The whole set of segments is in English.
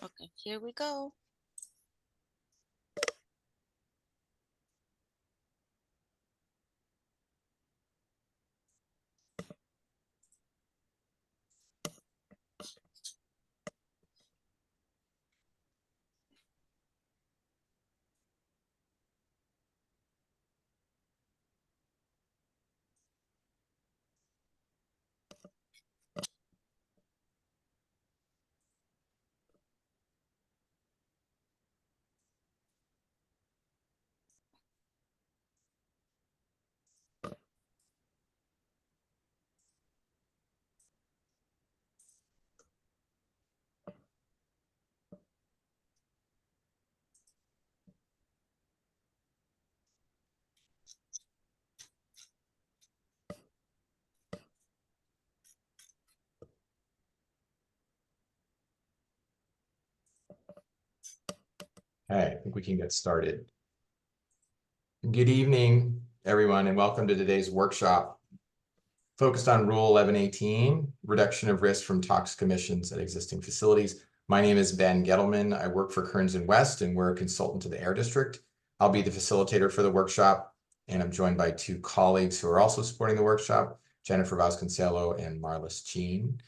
Okay, here we go. Okay, I think we can get started. Good evening, everyone, and welcome to today's workshop focused on Rule 1118, reduction of risk from toxic emissions at existing facilities. My name is Ben Gettleman. I work for Kearns & West, and we're a consultant to the Air District. I'll be the facilitator for the workshop, and I'm joined by two colleagues who are also supporting the workshop, Jennifer Vasconcello and Marlis Jean.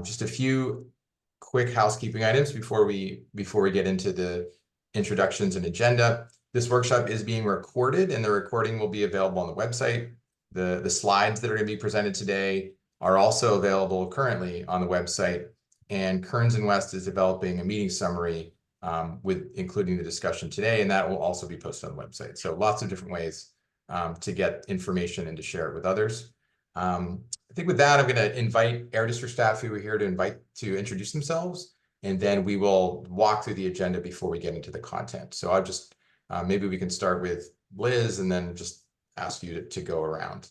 Just a few quick housekeeping items before we get into the introductions and agenda. This workshop is being recorded, and the recording will be available on the website. The slides that are going to be presented today are also available currently on the website, and Kearns & West is developing a meeting summary with including the discussion today, and that will also be posted on the website. So lots of different ways to get information and to share it with others. I think with that, I'm going to invite Air District staff who are here to introduce themselves, and then we will walk through the agenda before we get into the content. So I'll just, maybe we can start with Liz and then just ask you to go around.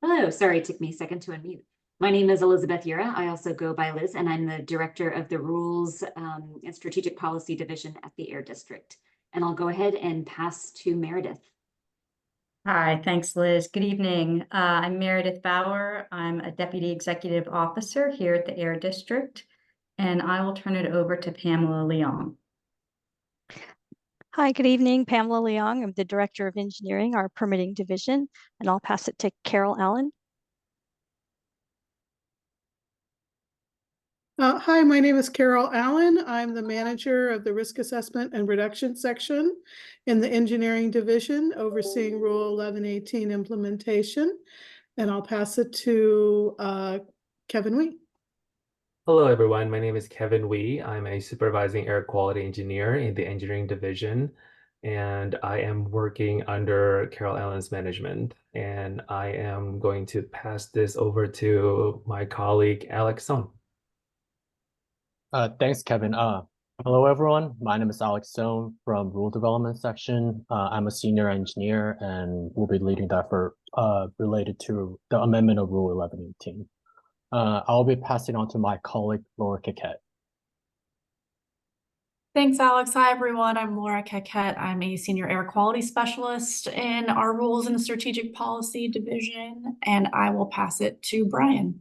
Hello, sorry, it took me a second to unmute. My name is Elizabeth Yura. I also go by Liz, and I'm the director of the Rules and Strategic Policy Division at the Air District. And I'll go ahead and pass to Meredith. Hi, thanks, Liz. Good evening. I'm Meredith Bauer. I'm a Deputy Executive Officer here at the Air District, and I will turn it over to Pamela Leong. Hi, good evening. Pamela Leong. I'm the Director of Engineering, our permitting division, and I'll pass it to Carol Allen. Hi, my name is Carol Allen. I'm the manager of the Risk Assessment and Reduction section in the Engineering Division, overseeing Rule 1118 implementation. And I'll pass it to Kevin Wee. Hello, everyone. My name is Kevin Wee. I'm a supervising air quality engineer in the Engineering Division, and I am working under Carol Allen's management. And I am going to pass this over to my colleague, Alex Song. Thanks, Kevin. Hello, everyone. My name is Alex Stone from Rule Development Section. I'm a senior engineer and will be leading the effort related to the amendment of Rule 1118. I'll be passing on to my colleague, Laura Caquette. Thanks, Alex. Hi, everyone. I'm Laura Caquette. I'm a senior air quality specialist in our Rules and Strategic Policy Division, and I will pass it to Brian.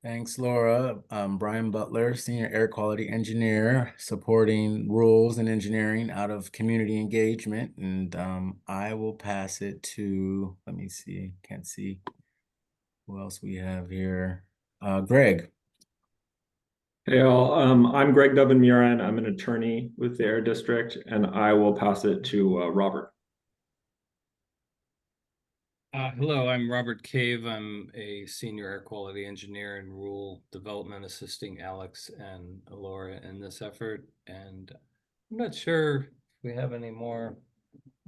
Thanks, Laura. I'm Brian Butler, Senior Air Quality Engineer, supporting rules and engineering out of community engagement. And I will pass it to, let me see, can't see who else we have here. Greg. Hey all, I'm Greg Dubin-Muran. I'm an attorney with the Air District, and I will pass it to Robert. Hello, I'm Robert Cave. I'm a senior air quality engineer in rule development, assisting Alex and Laura in this effort. And I'm not sure if we have any more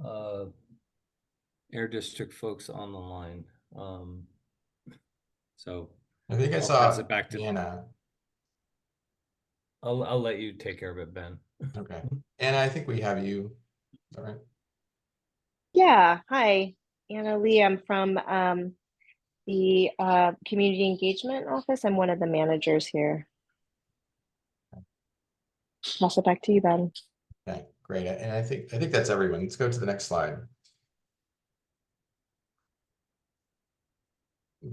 Air District folks on the line. So I think I saw pass it back to Anna. I'll let you take care of it, Ben. Okay. Anna, I think we have you. All right. Yeah. Hi. Anna Lee, I'm from the Community Engagement Office. I'm one of the managers here. Pass it back to you, Ben. Okay, great. And I think that's everyone. Let's go to the next slide.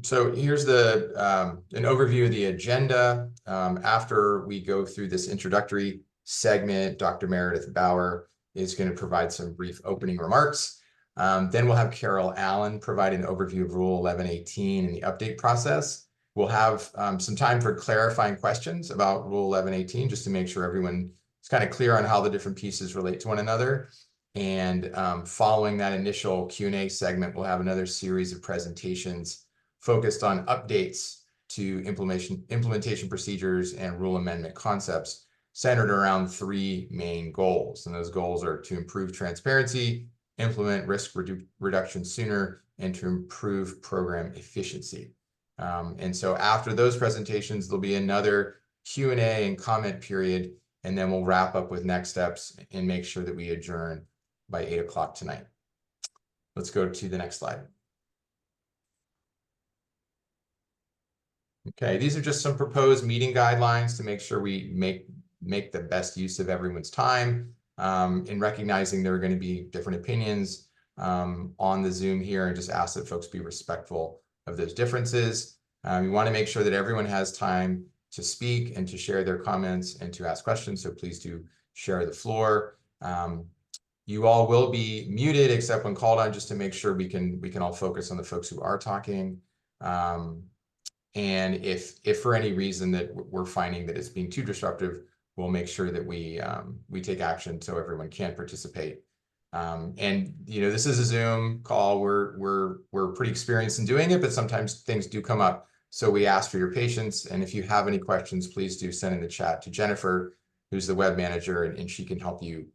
So here's an overview of the agenda. After we go through this introductory segment, Dr. Meredith Bauer is going to provide some brief opening remarks. Then we'll have Carol Allen provide an overview of Rule 1118 and the update process. We'll have some time for clarifying questions about Rule 1118, just to make sure everyone is kind of clear on how the different pieces relate to one another. And following that initial Q&A segment, we'll have another series of presentations focused on updates to implementation procedures and rule amendment concepts centered around 3 main goals. And those goals are to improve transparency, implement risk reduction sooner, and to improve program efficiency. And so after those presentations, there'll be another Q&A and comment period, and then we'll wrap up with next steps and make sure that we adjourn by 8 o'clock tonight. Let's go to the next slide. Okay, these are just some proposed meeting guidelines to make sure we make the best use of everyone's time, in recognizing there are going to be different opinions on the Zoom here, and just ask that folks be respectful of those differences. We want to make sure that everyone has time to speak and to share their comments and to ask questions, so please do share the floor. You all will be muted except when called on, just to make sure we can all focus on the folks who are talking. And if for any reason that we're finding that it's being too disruptive, we'll make sure that we take action so everyone can participate. And this is a Zoom call. We're pretty experienced in doing it, but sometimes things do come up. So we ask for your patience. And if you have any questions, please do send in the chat to Jennifer, who's the web manager, and she can help you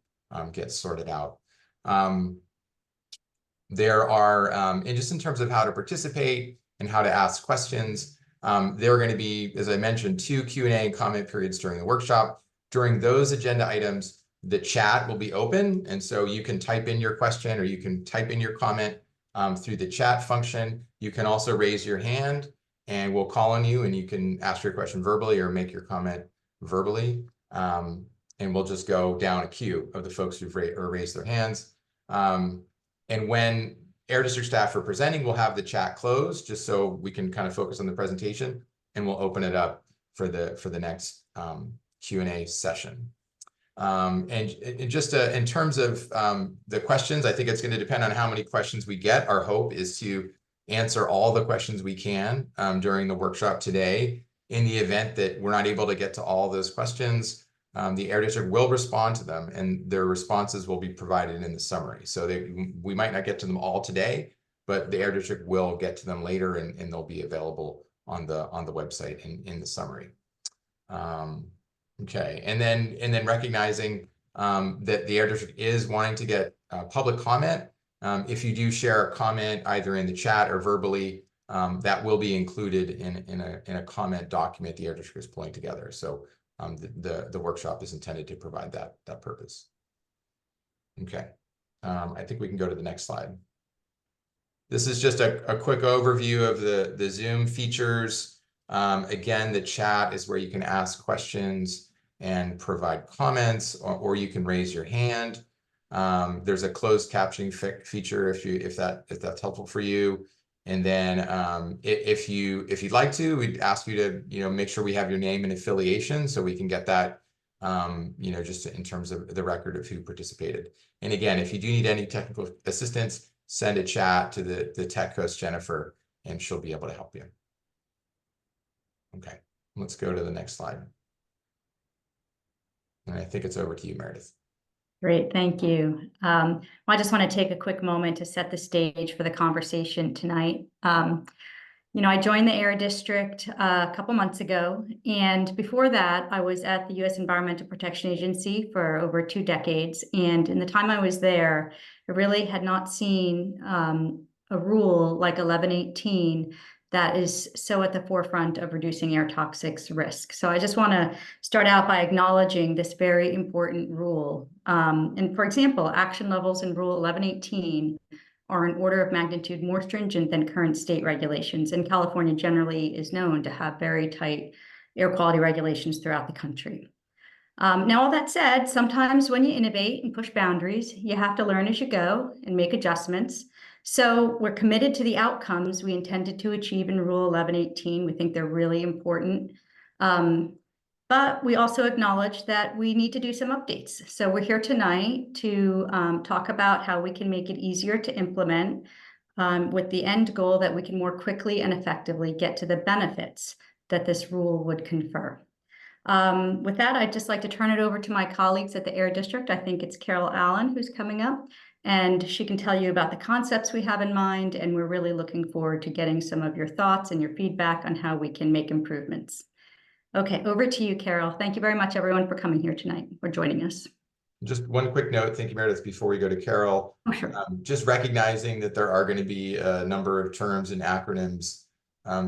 get sorted out. There are, and just in terms of how to participate and how to ask questions, there are going to be, as I mentioned, 2 Q&A and comment periods during the workshop. During those agenda items, the chat will be open, and so you can type in your question or you can type in your comment through the chat function. You can also raise your hand and we'll call on you, and you can ask your question verbally or make your comment verbally. And we'll just go down a queue of the folks who've raised their hands. And when Air District staff are presenting, we'll have the chat closed just so we can kind of focus on the presentation, and we'll open it up for the next Q&A session. And just in terms of the questions, I think it's going to depend on how many questions we get. Our hope is to answer all the questions we can during the workshop today. In the event that we're not able to get to all those questions, the Air District will respond to them, and their responses will be provided in the summary. So we might not get to them all today, but the Air District will get to them later, and they'll be available on the website in the summary. Okay, and then recognizing that the Air District is wanting to get public comment. If you do share a comment either in the chat or verbally, that will be included in a comment document the Air District is pulling together. So the workshop is intended to provide that purpose. Okay, I think we can go to the next slide. This is just a quick overview of the Zoom features. Again, the chat is where you can ask questions and provide comments, or you can raise your hand. There's a closed captioning feature if that's helpful for you. And then if you'd like to, we'd ask you to make sure we have your name and affiliation so we can get that just in terms of the record of who participated. And again, if you do need any technical assistance, send a chat to the tech host Jennifer, and she'll be able to help you. Okay, let's go to the next slide. And I think it's over to you, Meredith. Great, thank you. I just want to take a quick moment to set the stage for the conversation tonight. I joined the Air District a couple months ago, and before that, I was at the U.S. Environmental Protection Agency for over 2 decades. And in the time I was there, I really had not seen a rule like 1118 that is so at the forefront of reducing air toxics risk. So I just want to start out by acknowledging this very important rule. And for example, action levels in Rule 1118 are an order of magnitude more stringent than current state regulations. And California generally is known to have very tight air quality regulations throughout the country. Now, all that said, sometimes when you innovate and push boundaries, you have to learn as you go and make adjustments. So we're committed to the outcomes we intended to achieve in Rule 1118. We think they're really important. But we also acknowledge that we need to do some updates. So we're here tonight to talk about how we can make it easier to implement with the end goal that we can more quickly and effectively get to the benefits that this rule would confer. With that, I'd just like to turn it over to my colleagues at the Air District. I think it's Carol Allen who's coming up, and she can tell you about the concepts we have in mind, and we're really looking forward to getting some of your thoughts and your feedback on how we can make improvements. Okay, over to you, Carol. Thank you very much, everyone, for coming here tonight or joining us. Just one quick note, thank you, Meredith, before we go to Carol. Oh, sure. Just recognizing that there are going to be a number of terms and acronyms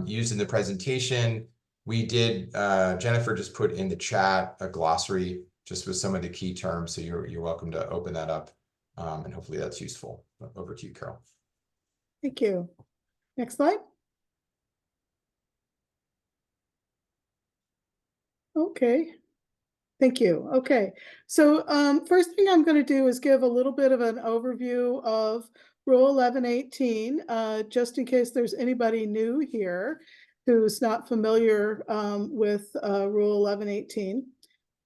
used in the presentation. We did, Jennifer just put in the chat a glossary just with some of the key terms, so you're welcome to open that up, and hopefully that's useful. Over to you, Carol. Thank you. Next slide. Okay. Thank you. Okay. So first thing I'm going to do is give a little bit of an overview of Rule 1118, just in case there's anybody new here who's not familiar with Rule 1118.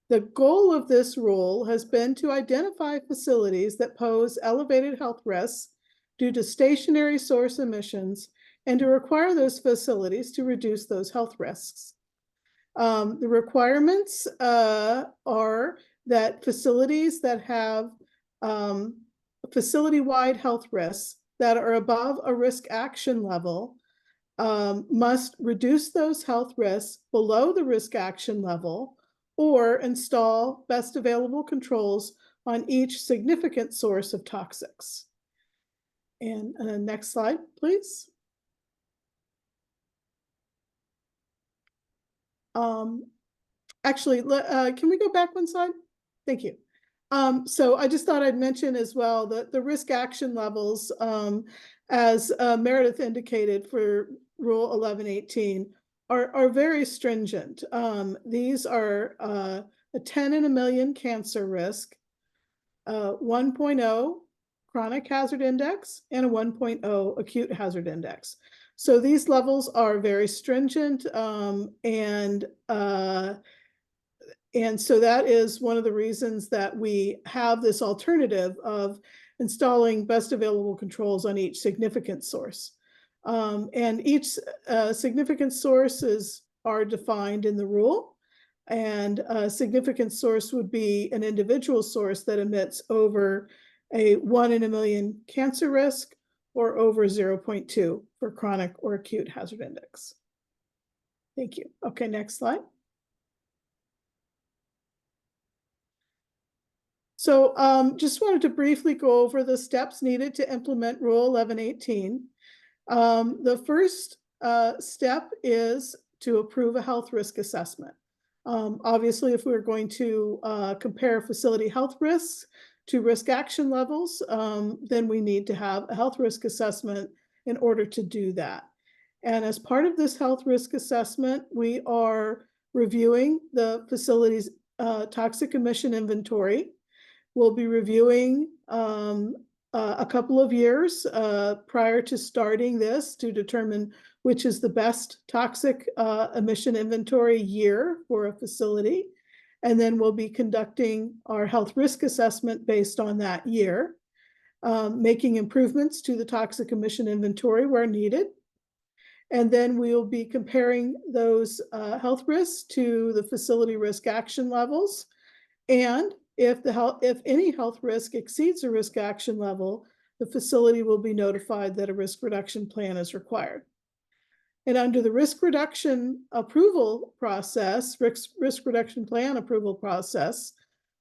The goal of this rule has been to identify facilities that pose elevated health risks due to stationary source emissions and to require those facilities to reduce those health risks. The requirements are that facilities that have facility-wide health risks that are above a risk action level must reduce those health risks below the risk action level or install best available controls on each significant source of toxics. And next slide, please. Actually, can we go back one slide? Thank you. So I just thought I'd mention as well that the risk action levels, as Meredith indicated for Rule 1118, are very stringent. These are a 10 in a million cancer risk, 1.0 chronic hazard index, and a 1.0 acute hazard index. So these levels are very stringent, and so that is one of the reasons that we have this alternative of installing best available controls on each significant source. And each significant sources are defined in the rule, and a significant source would be an individual source that emits over a 1 in a million cancer risk or over 0.2 for chronic or acute hazard index. Thank you. Okay, next slide. So just wanted to briefly go over the steps needed to implement Rule 1118. The first step is to approve a health risk assessment. Obviously, if we're going to compare facility health risks to risk action levels, then we need to have a health risk assessment in order to do that. And as part of this health risk assessment, we are reviewing the facility's toxic emission inventory. We'll be reviewing a couple of years prior to starting this to determine which is the best toxic emission inventory year for a facility. And then we'll be conducting our health risk assessment based on that year, making improvements to the toxic emission inventory where needed. And then we'll be comparing those health risks to the facility risk action levels. And if any health risk exceeds a risk action level, the facility will be notified that a risk reduction plan is required. And under the risk reduction approval process, risk reduction plan approval process,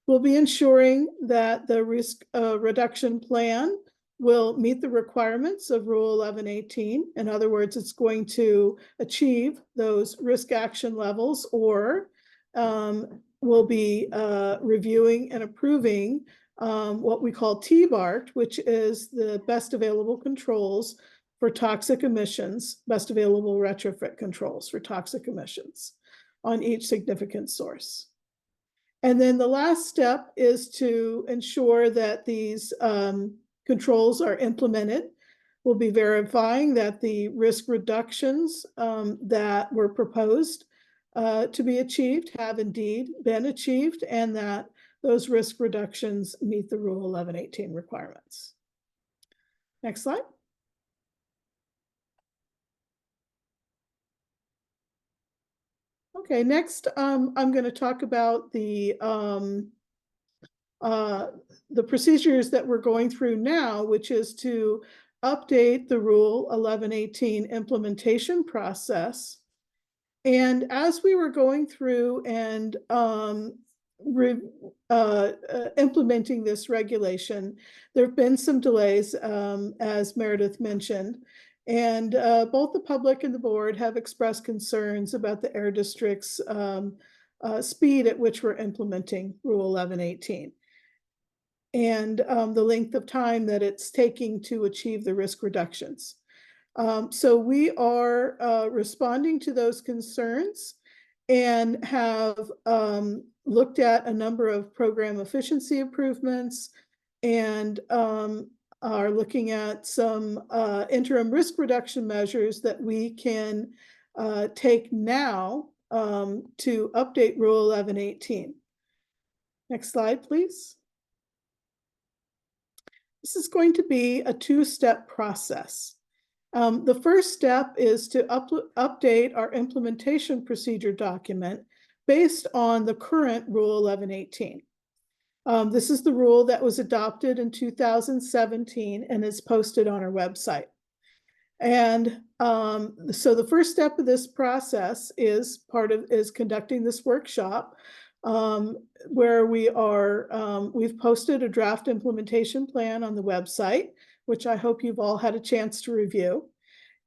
we'll be ensuring that the risk reduction plan will meet the requirements of Rule 1118. In other words, it's going to achieve those risk action levels, or we'll be reviewing and approving what we call TBART, which is the best available controls for toxic emissions, best available retrofit controls for toxic emissions on each significant source. And then the last step is to ensure that these controls are implemented We'll be verifying that the risk reductions that were proposed to be achieved have indeed been achieved, and that those risk reductions meet the Rule 1118 requirements. Next slide. Okay, next I'm going to talk about the procedures that we're going through now, which is to update the Rule 1118 implementation process. And as we were going through and implementing this regulation, there have been some delays, as Meredith mentioned, and both the public and the board have expressed concerns about the Air District's speed at which we're implementing Rule 1118 and the length of time that it's taking to achieve the risk reductions. So we are responding to those concerns and have looked at a number of program efficiency improvements and are looking at some interim risk reduction measures that we can take now to update Rule 1118. Next slide, please. This is going to be a two-step process. The first step is to update our implementation procedure document based on the current Rule 1118. This is the rule that was adopted in 2017 and is posted on our website. And so the first step of this process is conducting this workshop where we've posted a draft implementation plan on the website, which I hope you've all had a chance to review.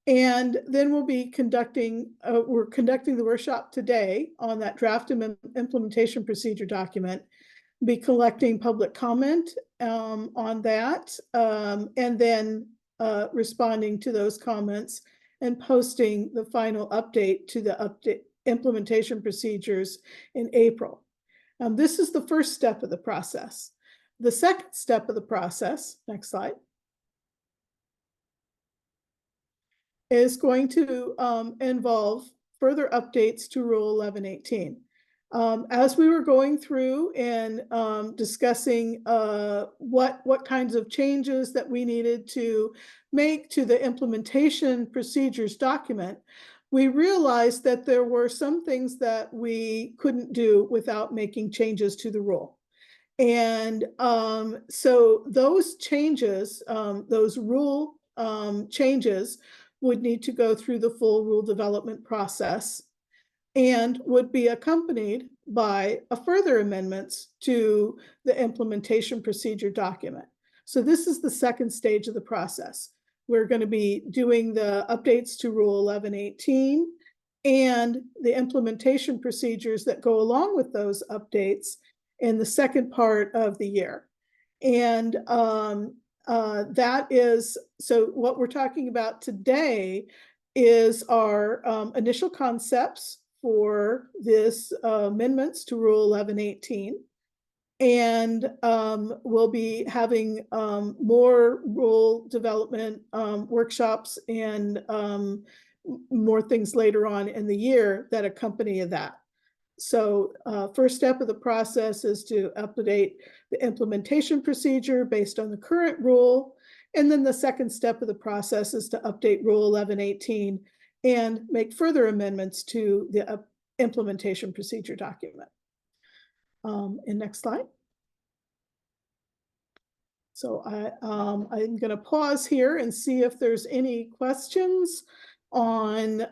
And then we'll be conducting the workshop today on that draft implementation procedure document, be collecting public comment on that, and then responding to those comments and posting the final update to the implementation procedures in April. This is the first step of the process. The second step of the process, next slide, is going to involve further updates to Rule 1118. As we were going through and discussing what kinds of changes that we needed to make to the implementation procedures document, we realized that there were some things that we couldn't do without making changes to the rule. And so those changes, those rule changes would need to go through the full rule development process and would be accompanied by a further amendments to the implementation procedure document. So this is the second stage of the process. We're going to be doing the updates to Rule 1118 and the implementation procedures that go along with those updates in the second part of the year. And that is, so what we're talking about today is our initial concepts for this amendments to Rule 1118. And we'll be having more rule development workshops and more things later on in the year that accompany that. So first step of the process is to update the implementation procedure based on the current rule. And then the second step of the process is to update Rule 1118 and make further amendments to the implementation procedure document. And next slide. So I'm going to pause here and see if there's any questions on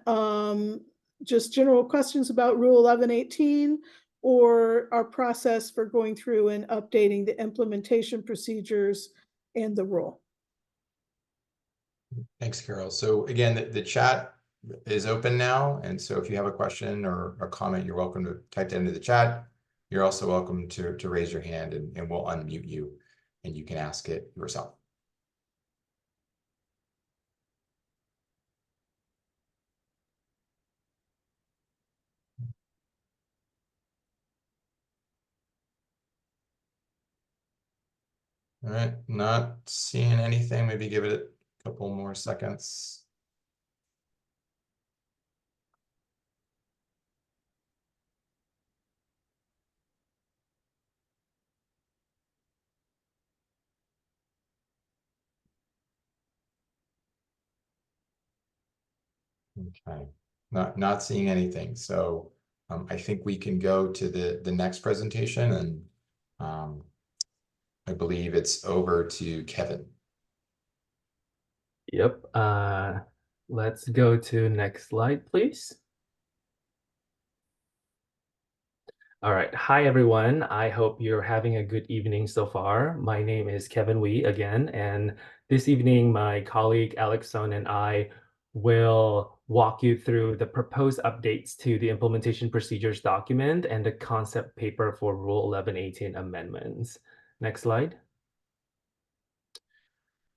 just general questions about Rule 1118 or our process for going through and updating the implementation procedures and the rule. Thanks, Carol. So again, the chat is open now. And so if you have a question or a comment, you're welcome to type that into the chat. You're also welcome to raise your hand and we'll unmute you and you can ask it yourself. All right, not seeing anything. Maybe give it Couple more seconds. Okay, not seeing anything. So I think we can go to the next presentation, and I believe it's over to Kevin. Yep. Let's go to next slide, please. All right. Hi, everyone. I hope you're having a good evening so far. My name is Kevin Wee again, and this evening, my colleague Alex Son and I will walk you through the proposed updates to the implementation procedures document and the concept paper for Rule 1118 amendments. Next slide.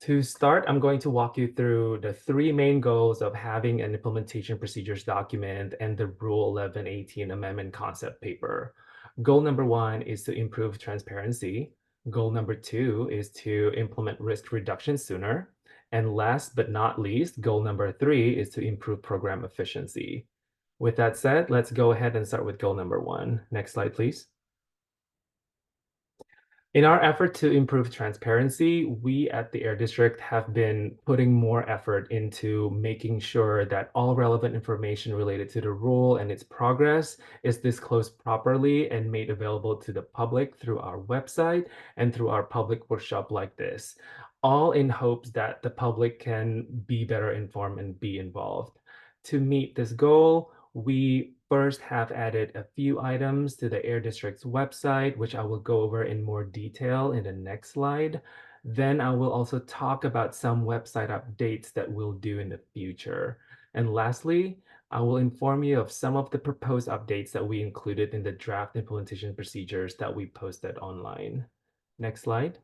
To start, I'm going to walk you through the three main goals of having an implementation procedures document and the Rule 1118 amendment concept paper. Goal number one is to improve transparency. Goal number two is to implement risk reduction sooner. And last but not least, goal number three is to improve program efficiency. With that said, let's go ahead and start with goal number one. Next slide, please. In our effort to improve transparency, we at the Air District have been putting more effort into making sure that all relevant information related to the rule and its progress is disclosed properly and made available to the public through our website and through our public workshop like this, all in hopes that the public can be better informed and be involved. To meet this goal, we first have added a few items to the Air District's website, which I will go over in more detail in the next slide. Then I will also talk about some website updates that we'll do in the future. And lastly, I will inform you of some of the proposed updates that we included in the draft implementation procedures that we posted online. Next slide.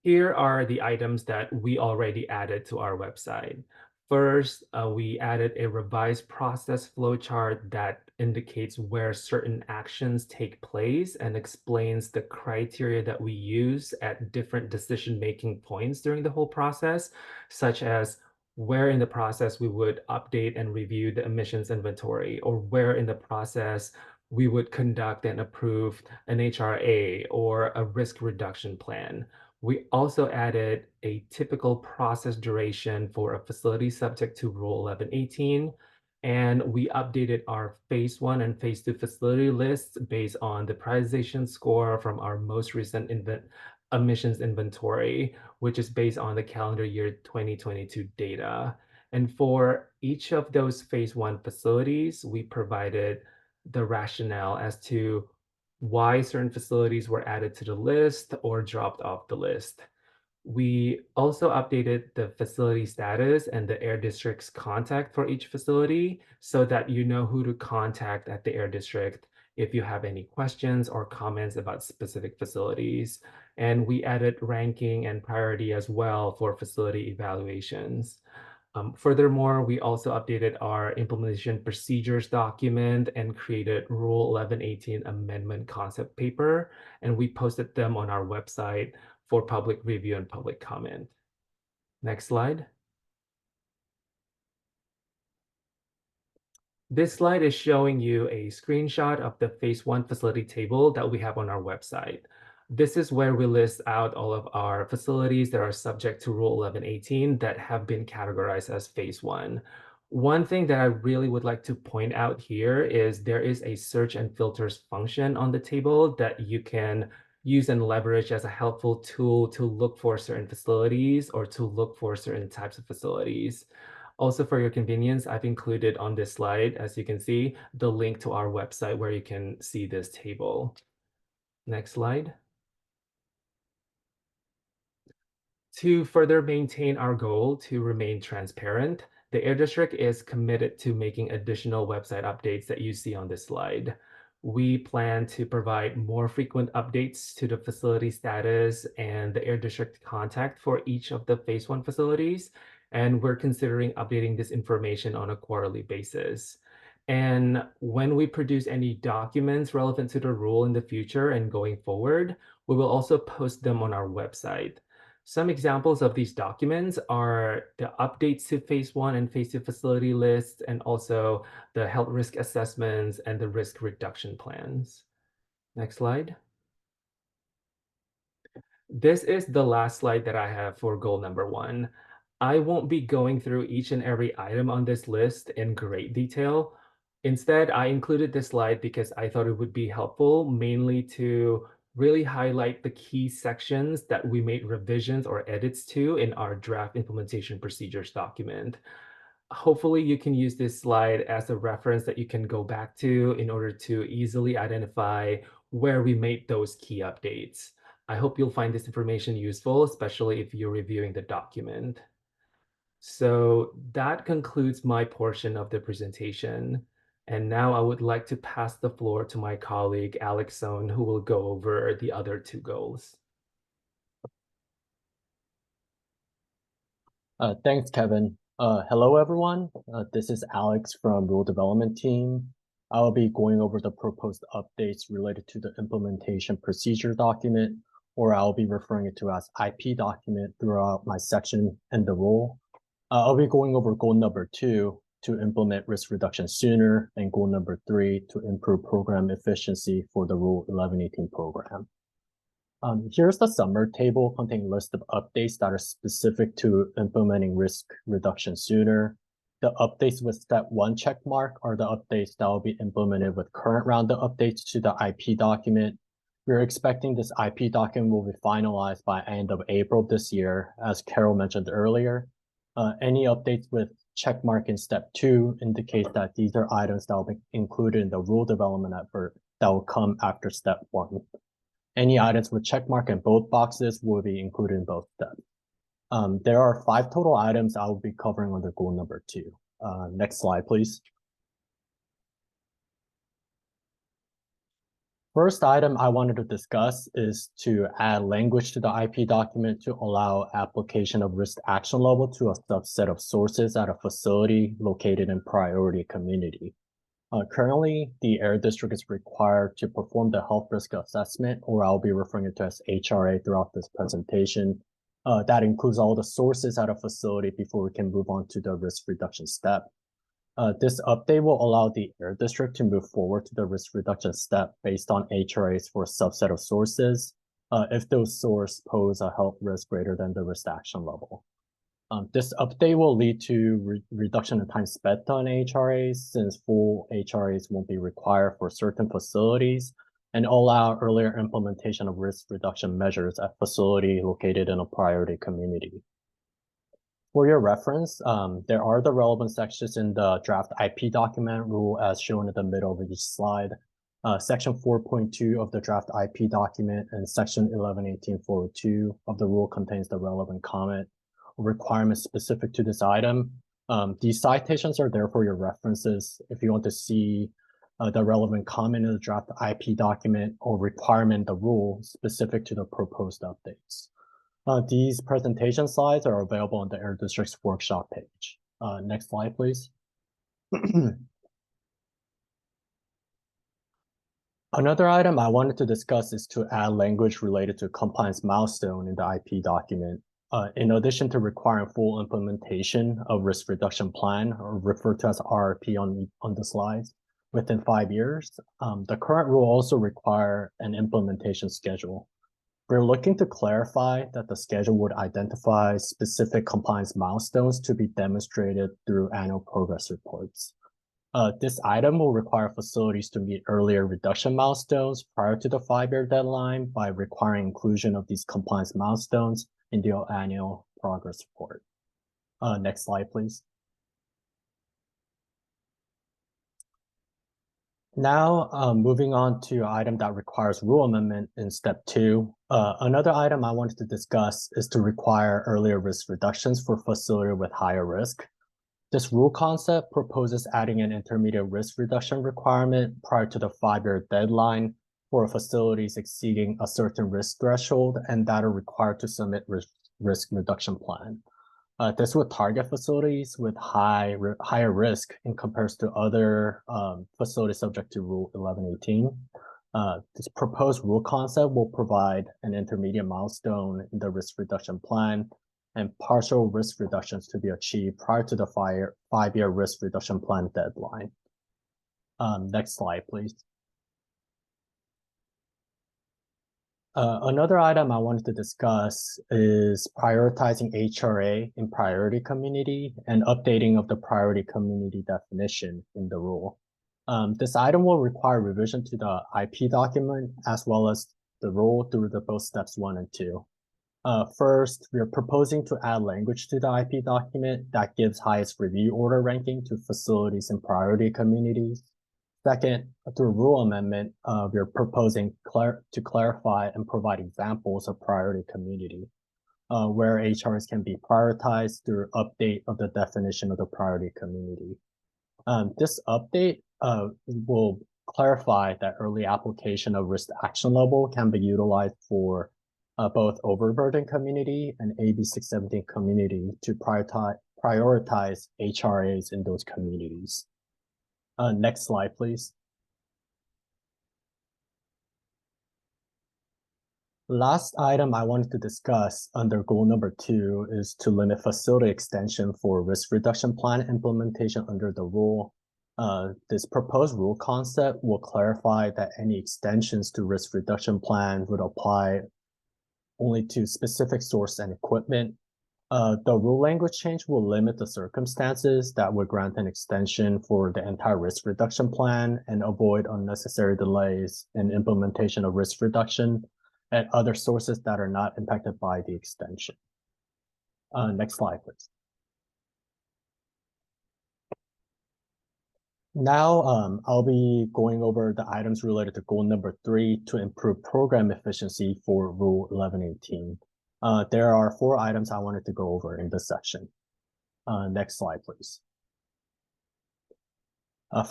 Here are the items that we already added to our website. First, we added a revised process flowchart that indicates where certain actions take place and explains the criteria that we use at different decision-making points during the whole process, such as where in the process we would update and review the emissions inventory, or where in the process we would conduct and approve an HRA or a risk reduction plan. We also added a typical process duration for a facility subject to Rule 1118, and we updated our Phase 1 and Phase 2 facility lists based on the prioritization score from our most recent emissions inventory, which is based on the calendar year 2022 data. And for each of those Phase 1 facilities, we provided the rationale as to why certain facilities were added to the list or dropped off the list. We also updated the facility status and the Air District's contact for each facility so that you know who to contact at the Air District if you have any questions or comments about specific facilities. And we added ranking and priority as well for facility evaluations. Furthermore, we also updated our implementation procedures document and created Rule 1118 amendment concept paper, and we posted them on our website for public review and public comment. Next slide. This slide is showing you a screenshot of the Phase 1 facility table that we have on our website. This is where we list out all of our facilities that are subject to Rule 1118 that have been categorized as Phase 1. One thing that I really would like to point out here is there is a search and filters function on the table that you can use and leverage as a helpful tool to look for certain facilities or to look for certain types of facilities. Also, for your convenience, I've included on this slide, as you can see, the link to our website where you can see this table. Next slide. To further maintain our goal to remain transparent, the Air District is committed to making additional website updates that you see on this slide. We plan to provide more frequent updates to the facility status and the Air District contact for each of the Phase 1 facilities, and we're considering updating this information on a quarterly basis. And when we produce any documents relevant to the rule in the future and going forward, we will also post them on our website. Some examples of these documents are the updates to phase 1 and phase 2 facility lists, and also the health risk assessments and the risk reduction plans. Next slide. This is the last slide that I have for goal number 1. I won't be going through each and every item on this list in great detail. Instead, I included this slide because I thought it would be helpful, mainly to really highlight the key sections that we made revisions or edits to in our draft implementation procedures document. Hopefully you can use this slide as a reference that you can go back to in order to easily identify where we made those key updates. I hope you'll find this information useful, especially if you're reviewing the document. So that concludes my portion of the presentation. And now I would like to pass the floor to my colleague, Alex Sohn, who will go over the other 2 goals. Thanks, Kevin. Hello, everyone. This is Alex from Rule Development Team. I will be going over the proposed updates related to the implementation procedure document, or I'll be referring it to as IP document throughout my section and the rule. I'll be going over goal number 2, to implement risk reduction sooner, and goal number 3, to improve program efficiency for the Rule 1118 program. Here's the summary table containing a list of updates that are specific to implementing risk reduction sooner. The updates with step 1 check mark are the updates that will be implemented with current round of updates to the IP document. We're expecting this IP document will be finalized by end of April this year, as Carol mentioned earlier. Any updates with check mark in step 2 indicates that these are items that will be included in the rule development effort that will come after step 1. Any items with check mark in both boxes will be included in both steps. There are 5 total items I will be covering under goal number 2. Next slide, please. First item I wanted to discuss is to add language to the IP document to allow application of risk action level to a subset of sources at a facility located in priority community. Currently, the Air District is required to perform the health risk assessment, or I'll be referring to as HRA throughout this presentation. That includes all the sources at a facility before we can move on to the risk reduction step. This update will allow the Air District to move forward to the risk reduction step based on HRAs for a subset of sources, if those sources pose a health risk greater than the risk action level. This update will lead to reduction in time spent on HRAs, since full HRAs won't be required for certain facilities, and allow earlier implementation of risk reduction measures at facility located in a priority community. For your reference, there are the relevant sections in the draft IP document rule as shown in the middle of each slide. Section 4.2 of the draft IP document and section 1118.402 of the rule contains the relevant comment requirements specific to this item. These citations are there for your references. If you want to see the relevant comment in the draft IP document or requirement in the rule specific to the proposed updates. These presentation slides are available on the Air District's workshop page. Next slide, please. Another item I wanted to discuss is to add language related to compliance milestone in the IP document. In addition to requiring full implementation of risk reduction plan, or referred to as RRP on the slides, within 5 years, the current rule also requires an implementation schedule. We're looking to clarify that the schedule would identify specific compliance milestones to be demonstrated through annual progress reports. This item will require facilities to meet earlier reduction milestones prior to the 5-year deadline by requiring inclusion of these compliance milestones in the annual progress report. Next slide, please. Now, moving on to an item that requires rule amendment in step 2. Another item I wanted to discuss is to require earlier risk reductions for facility with higher risk. This rule concept proposes adding an intermediate risk reduction requirement prior to the 5-year deadline for facilities exceeding a certain risk threshold and that are required to submit risk reduction plan. This would target facilities with higher risk in comparison to other facilities subject to Rule 1118. This proposed rule concept will provide an intermediate milestone in the risk reduction plan and partial risk reductions to be achieved prior to the five-year risk reduction plan deadline. Next slide, please. Another item I wanted to discuss is prioritizing HRA in priority community and updating of the priority community definition in the rule. This item will require revision to the IP document as well as the rule through the both steps 1 and 2. First, we are proposing to add language to the IP document that gives highest review order ranking to facilities in priority communities. Second, through rule amendment, we are proposing to clarify and provide examples of priority community, where HRs can be prioritized through update of the definition of the priority community. This update will clarify that early application of risk action level can be utilized for both overburden community and AB 617 community to prioritize HRAs in those communities. Next slide, please. Last item I wanted to discuss under goal number 2 is to limit facility extension for risk reduction plan implementation under the rule. This proposed rule concept will clarify that any extensions to risk reduction plan would apply only to specific source and equipment. The rule language change will limit the circumstances that would grant an extension for the entire risk reduction plan and avoid unnecessary delays in implementation of risk reduction at other sources that are not impacted by the extension. Next slide, please. Now, I'll be going over the items related to goal number 3 to improve program efficiency for Rule 1118. There are 4 items I wanted to go over in this section. Next slide, please.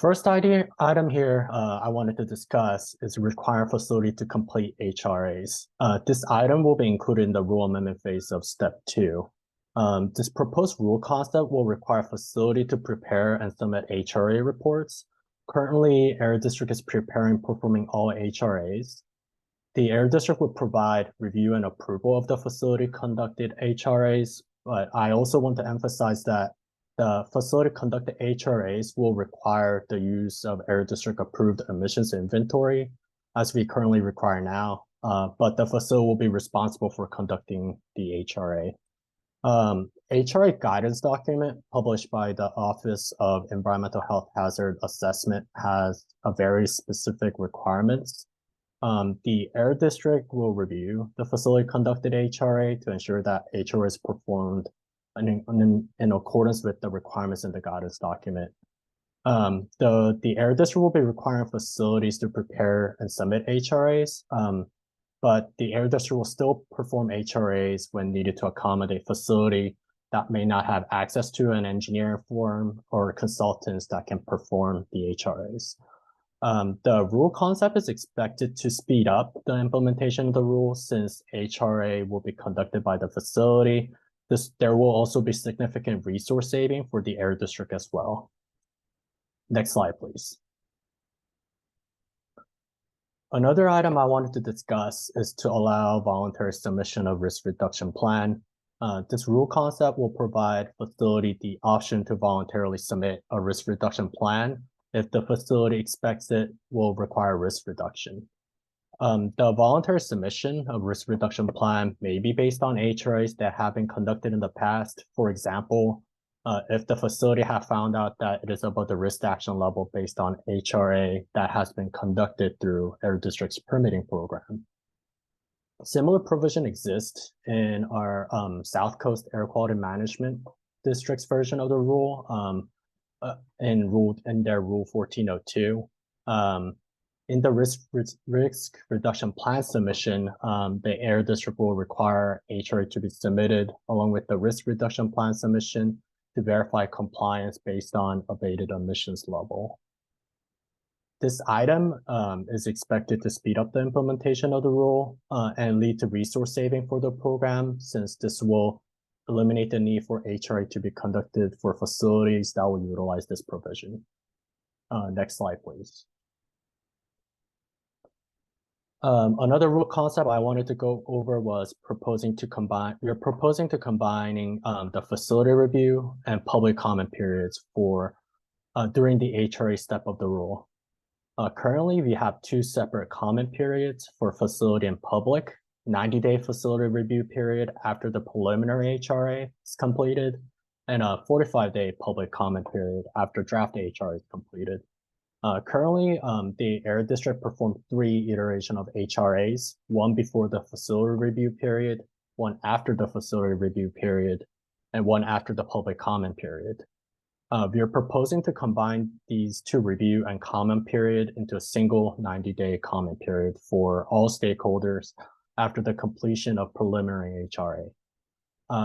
First item here I wanted to discuss is require facility to complete HRAs. This item will be included in the rule amendment phase of step 2. This proposed rule concept will require facility to prepare and submit HRA reports. Currently, Air District is preparing performing all HRAs. The Air District will provide review and approval of the facility conducted HRAs, but I also want to emphasize that the facility conducted HRAs will require the use of Air District approved emissions inventory, as we currently require now, but the facility will be responsible for conducting the HRA. HRA guidance document published by the Office of Environmental Health Hazard Assessment has a very specific requirements. The Air District will review the facility conducted HRA to ensure that HRA is performed in accordance with the requirements in the guidance document. The Air District will be requiring facilities to prepare and submit HRAs, but the Air District will still perform HRAs when needed to accommodate facility that may not have access to an engineering firm or consultants that can perform the HRAs. The rule concept is expected to speed up the implementation of the rule since HRA will be conducted by the facility. There will also be significant resource saving for the Air District as well. Next slide, please. Another item I wanted to discuss is to allow voluntary submission of risk reduction plan. This rule concept will provide facility the option to voluntarily submit a risk reduction plan if the facility expects it will require risk reduction. The voluntary submission of risk reduction plan may be based on HRAs that have been conducted in the past. For example, if the facility have found out that it is above the risk action level based on HRA that has been conducted through Air District's permitting program. Similar provision exists in our South Coast Air Quality Management District's version of the rule, in their Rule 1402. In the risk reduction plan submission, the Air District will require HRA to be submitted along with the risk reduction plan submission to verify compliance based on abated emissions level. This item is expected to speed up the implementation of the rule and lead to resource saving for the program, since this will eliminate the need for HRA to be conducted for facilities that will utilize this provision. Next slide, please. Another rule concept I wanted to go over was we're proposing to combining the facility review and public comment periods for during the HRA step of the rule. Currently, we have two separate comment periods for facility and public, 90-day facility review period after the preliminary HRA is completed, and a 45-day public comment period after draft HRA is completed. Currently, the Air District performed 3 iterations of HRAs, one before the facility review period, one after the facility review period, and one after the public comment period. We are proposing to combine these 2 review and comment period into a single 90-day comment period for all stakeholders after the completion of preliminary HRA.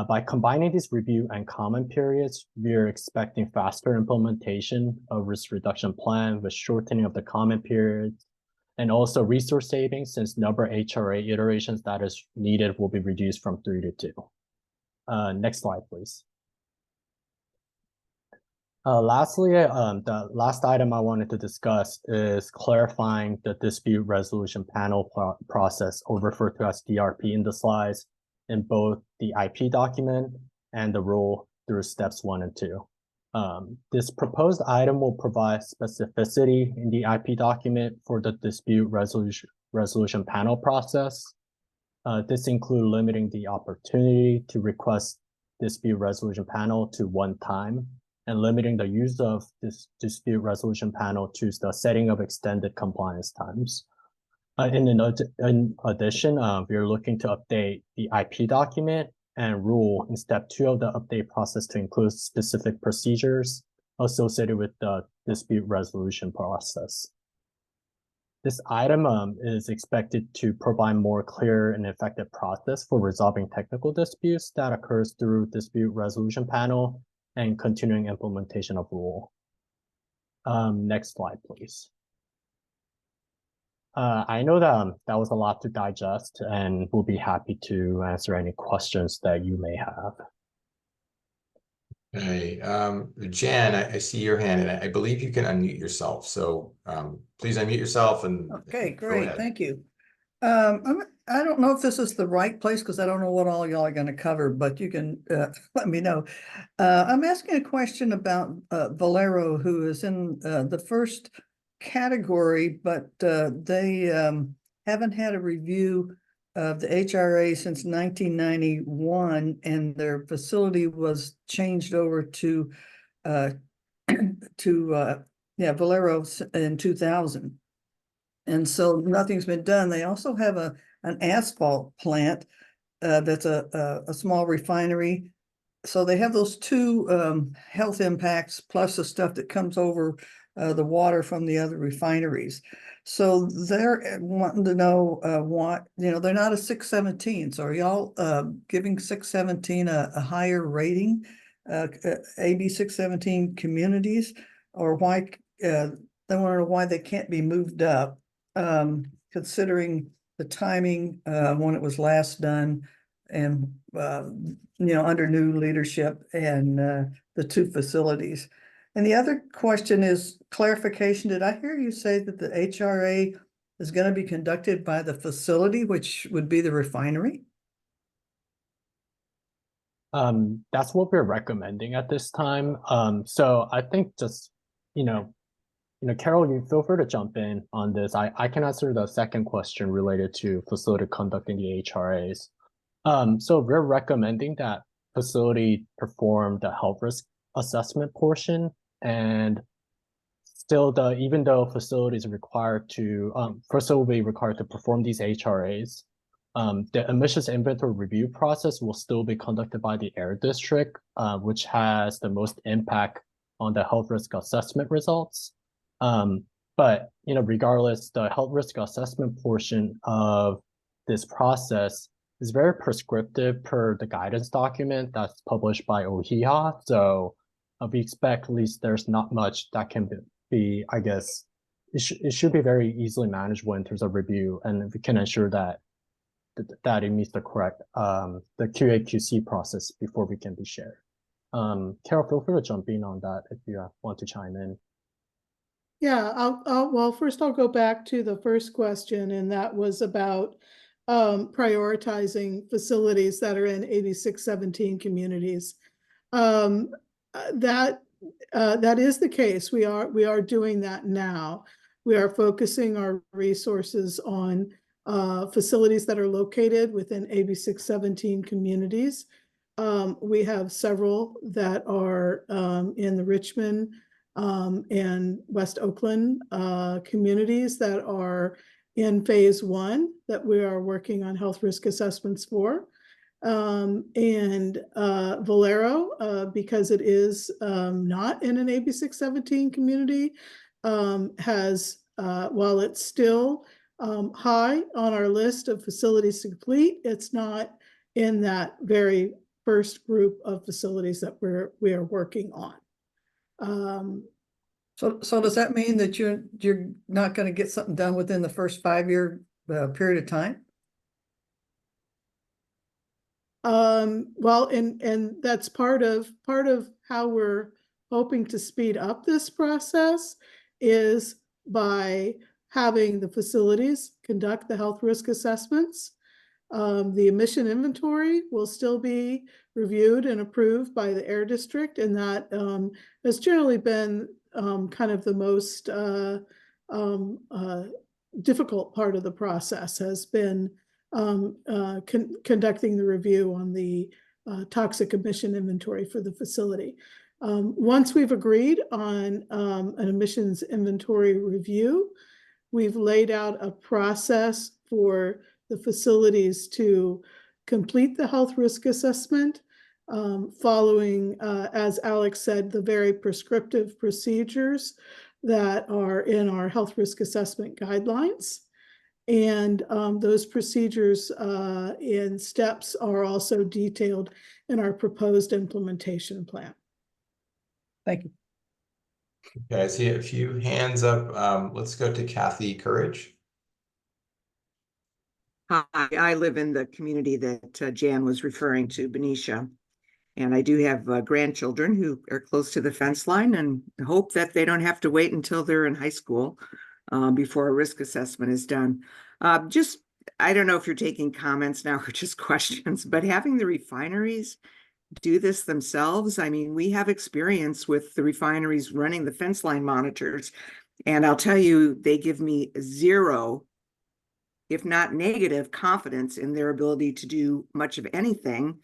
By combining these review and comment periods, we are expecting faster implementation of risk reduction plan with shortening of the comment periods, and also resource savings since number of HRA iterations that is needed will be reduced from 3 to 2. Next slide, please. Lastly, the last item I wanted to discuss is clarifying the dispute resolution panel process, or referred to as DRP in the slides, in both the IP document and the rule through steps 1 and 2. This proposed item will provide specificity in the IP document for the dispute resolution panel process. This includes limiting the opportunity to request dispute resolution panel to 1 time, and limiting the use of this dispute resolution panel to the setting of extended compliance times. In addition, we are looking to update the IP document and rule in step 2 of the update process to include specific procedures associated with the dispute resolution process. This item is expected to provide more clear and effective process for resolving technical disputes that occurs through dispute resolution panel and continuing implementation of rule. Next slide, please. I know that that was a lot to digest, and we'll be happy to answer any questions that you may have. Hey, Jan, I see your hand, and I believe you can unmute yourself. So please unmute yourself and Okay, go great. ahead. Thank you. I don't know if this is the right place because I don't know what all y'all are going to cover, but you can let me know. I'm asking a question about Valero, who is in the first category, but they haven't had a review of the HRA since 1991, and their facility was changed over to Valero in 2000. And so nothing's been done. They also have an asphalt plant that's a small refinery. So they have those 2 health impacts plus the stuff that comes over the water from the other refineries. So they're wanting to know what, they're not a 617. So are y'all giving 617 a higher rating, AB 617 communities, or why they want to know why they can't be moved up, considering the timing when it was last done, and under new leadership and the 2 facilities. And the other question is clarification. Did I hear you say that the HRA is going to be conducted by the facility, which would be the refinery? That's what we're recommending at this time. So I think just, Carol, you feel free to jump in on this. I can answer the second question related to facility conducting the HRAs. So we're recommending that facility perform the health risk assessment portion, and still even though facilities required to first will be required to perform these HRAs, the emissions inventory review process will still be conducted by the Air District, which has the most impact on the health risk assessment results. But regardless, the health risk assessment portion of this process is very prescriptive per the guidance document that's published by OHIHA. So we expect at least there's not much that can be, I guess, it should be very easily manageable in terms of review, and we can ensure that it meets the correct the QA/QC process before we can be shared. Carol, feel free to jump in on that if you want to chime in. Yeah, well, first I'll go back to the first question, and that was about prioritizing facilities that are in 8617 communities. That is the case. We are doing that now. We are focusing our resources on facilities that are located within AB 617 communities. We have several that are in the Richmond and West Oakland communities that are in phase 1 that we are working on health risk assessments for. Valero, because it is not in an AB 617 community, has, while it's still high on our list of facilities to complete, it's not in that very first group of facilities that we are working on. So does that mean that you're not going to get something done within the first 5-year period of time? Well, and that's part of how we're hoping to speed up this process is by having the facilities conduct the health risk assessments. The emission inventory will still be reviewed and approved by the Air District, and that has generally been kind of the most difficult part of the process, has been conducting the review on the toxic emission inventory for the facility. Once we've agreed on an emissions inventory review, we've laid out a process for the facilities to complete the health risk assessment, following, as Alex said, the very prescriptive procedures that are in our health risk assessment guidelines. And those procedures and steps are also detailed in our proposed implementation plan. Thank you. Okay, I see a few hands up. Let's go to Kathy Courage. Hi, I live in the community that Jan was referring to, Benicia. And I do have grandchildren who are close to the fence line and hope that they don't have to wait until they're in high school before a risk assessment is done. I don't know if you're taking comments now or just questions, but having the refineries do this themselves, I mean, we have experience with the refineries running the fence line monitors, and I'll tell you, they give me zero, if not negative, confidence in their ability to do much of anything.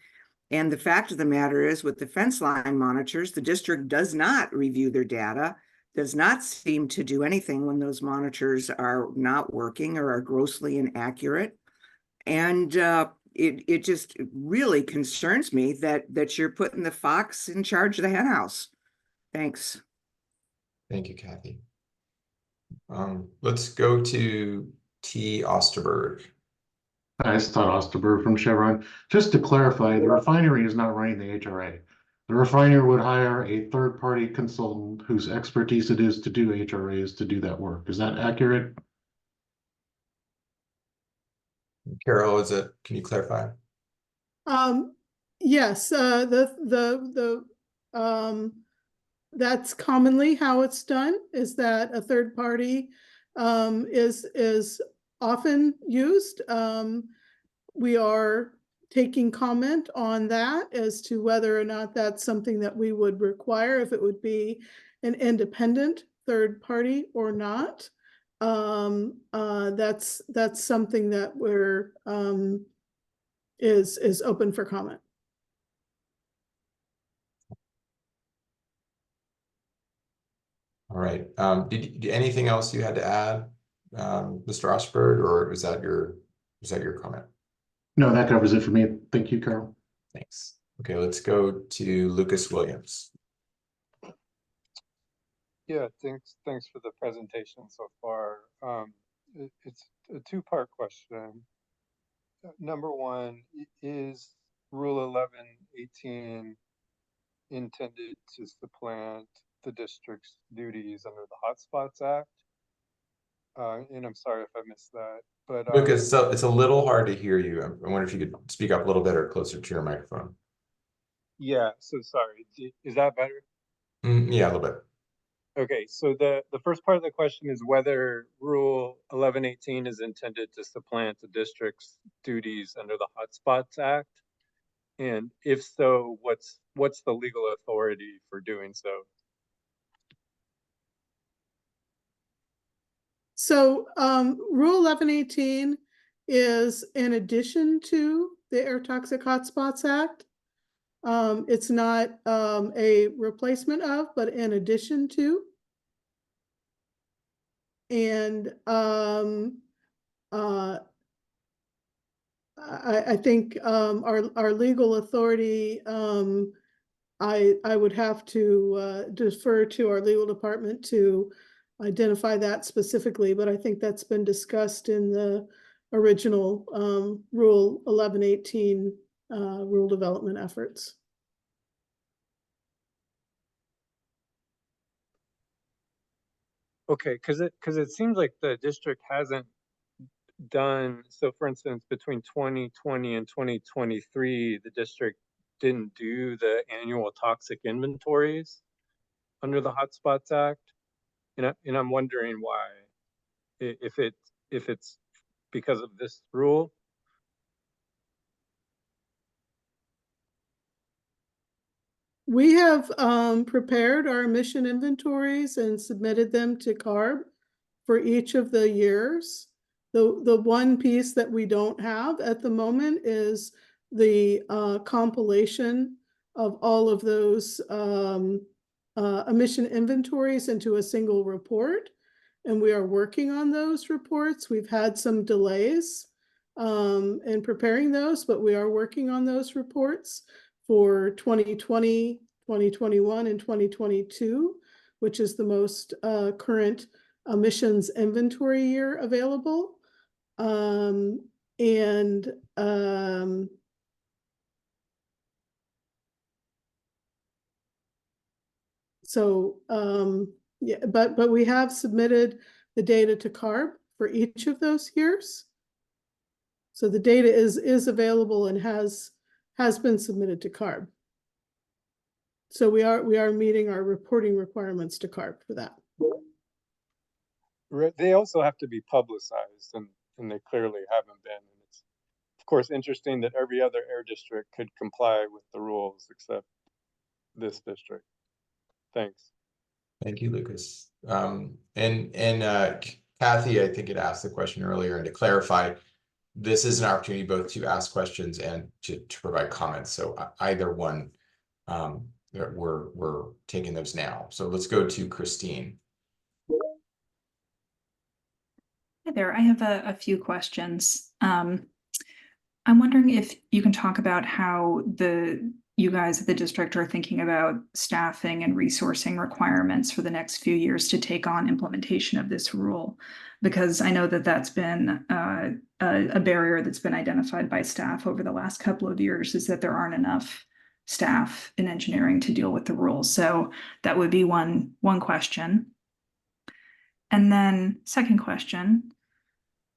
And the fact of the matter is, with the fence line monitors, the district does not review their data, does not seem to do anything when those monitors are not working or are grossly inaccurate. And it just really concerns me that you're putting the fox in charge of the hen house. Thanks. Thank you, Kathy. Let's go to T. Osterberg. Hi, it's Todd Osterberg from Chevron. Just to clarify, the refinery is not running the HRA. The refinery would hire a third-party consultant whose expertise it is to do HRAs to do that work. Is that accurate? Carol, can you clarify? Yes, that's commonly how it's done, is that a third party is often used. We are taking comment on that as to whether or not that's something that we would require, if it would be an independent third party or not. That's something that we're is open for comment. All right. Did anything else you had to add, Mr. Osterberg, or is that your comment? No, that covers it for me. Thank you, Carol. Thanks. Okay, let's go to Lucas Williams. Yeah, thanks for the presentation so far. It's a two-part question. Number one, is Rule 1118 intended to supplant the district's duties under the Hotspots Act? And I'm sorry if I missed that. But Lucas, it's a little hard to hear you. I wonder if you could speak up a little bit or closer to your microphone. Yeah, so sorry. Is that better? Yeah, a little bit. Okay, so the first part of the question is whether Rule 1118 is intended to supplant the district's duties under the Hotspots Act. And if so, what's the legal authority for doing so? So Rule 1118 is in addition to the Air Toxic Hotspots Act. It's not a replacement of, but in addition to. And I think our legal authority, I would have to defer to our legal department to identify that specifically, but I think that's been discussed in the original Rule 1118 rule development efforts. Okay, because it seems like the district hasn't done, so for instance, between 2020 and 2023, the district didn't do the annual toxic inventories under the Hotspots Act. And I'm wondering why, if it's because of this rule. We have prepared our emission inventories and submitted them to CARB for each of the years. The one piece that we don't have at the moment is the compilation of all of those emission inventories into a single report. And we are working on those reports. We've had some delays in preparing those, but we are working on those reports for 2020, 2021, and 2022, which is the most current emissions inventory year available. Yeah, but we have submitted the data to CARB for each of those years. So the data is available and has been submitted to CARB. So we are meeting our reporting requirements to CARB for that. They also have to be publicized, and they clearly haven't been. And it's of course interesting that every other air district could comply with the rules except this district. Thanks. Thank you, Lucas. Kathy, I think had asked the question earlier, and to clarify, this is an opportunity both to ask questions and to provide comments. So either one, we're taking those now. So let's go to Christine. Hi there, I have a few questions. I'm wondering if you can talk about how you guys at the district are thinking about staffing and resourcing requirements for the next few years to take on implementation of this rule, because I know that that's been a barrier that's been identified by staff over the last couple of years, is that there aren't enough staff in engineering to deal with the rules. So that would be one question. And then second question,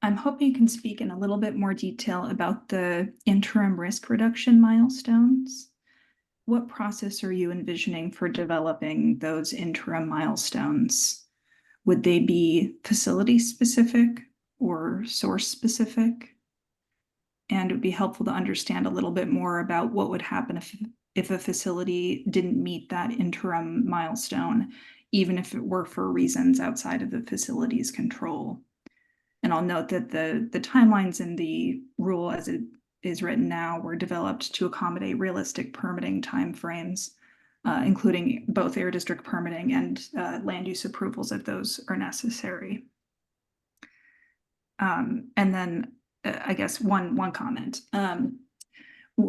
I'm hoping you can speak in a little bit more detail about the interim risk reduction milestones. What process are you envisioning for developing those interim milestones? Would they be facility specific or source specific? And it would be helpful to understand a little bit more about what would happen if a facility didn't meet that interim milestone, even if it were for reasons outside of the facility's control. And I'll note that the timelines in the rule as it is written now were developed to accommodate realistic permitting timeframes, including both air district permitting and land use approvals if those are necessary. And then I guess one comment.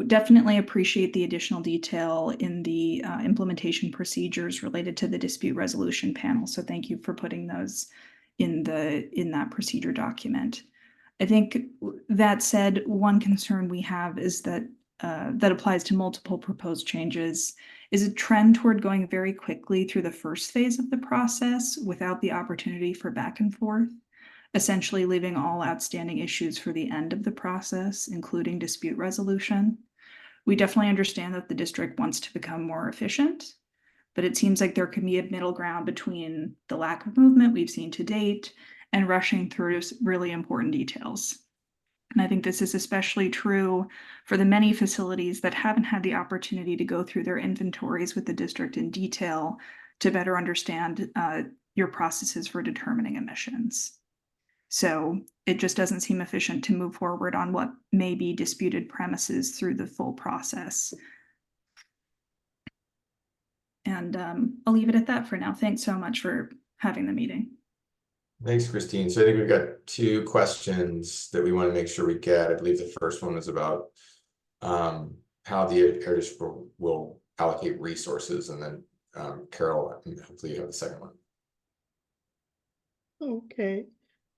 Definitely appreciate the additional detail in the implementation procedures related to the dispute resolution panel. So thank you for putting those in that procedure document. I think that said, one concern we have is that that applies to multiple proposed changes is a trend toward going very quickly through the first phase of the process without the opportunity for back and forth, essentially leaving all outstanding issues for the end of the process, including dispute resolution. We definitely understand that the district wants to become more efficient, but it seems like there could be a middle ground between the lack of movement we've seen to date and rushing through really important details. And I think this is especially true for the many facilities that haven't had the opportunity to go through their inventories with the district in detail to better understand your processes for determining emissions. So it just doesn't seem efficient to move forward on what may be disputed premises through the full process. And I'll leave it at that for now. Thanks so much for having the meeting. Thanks, Christine. So I think we've got 2 questions that we want to make sure we get. I believe the first one is about how the Air District will allocate resources, and then Carol, hopefully you have the second one. Okay.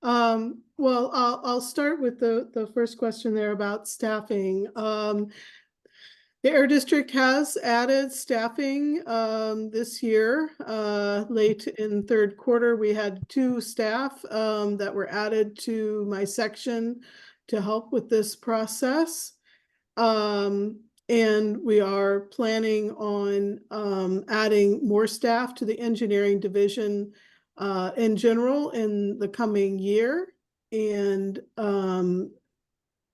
Well, I'll start with the first question there about staffing. The Air District has added staffing this year. Late in third quarter, we had 2 staff that were added to my section to help with this process. And we are planning on adding more staff to the engineering division in general in the coming year. And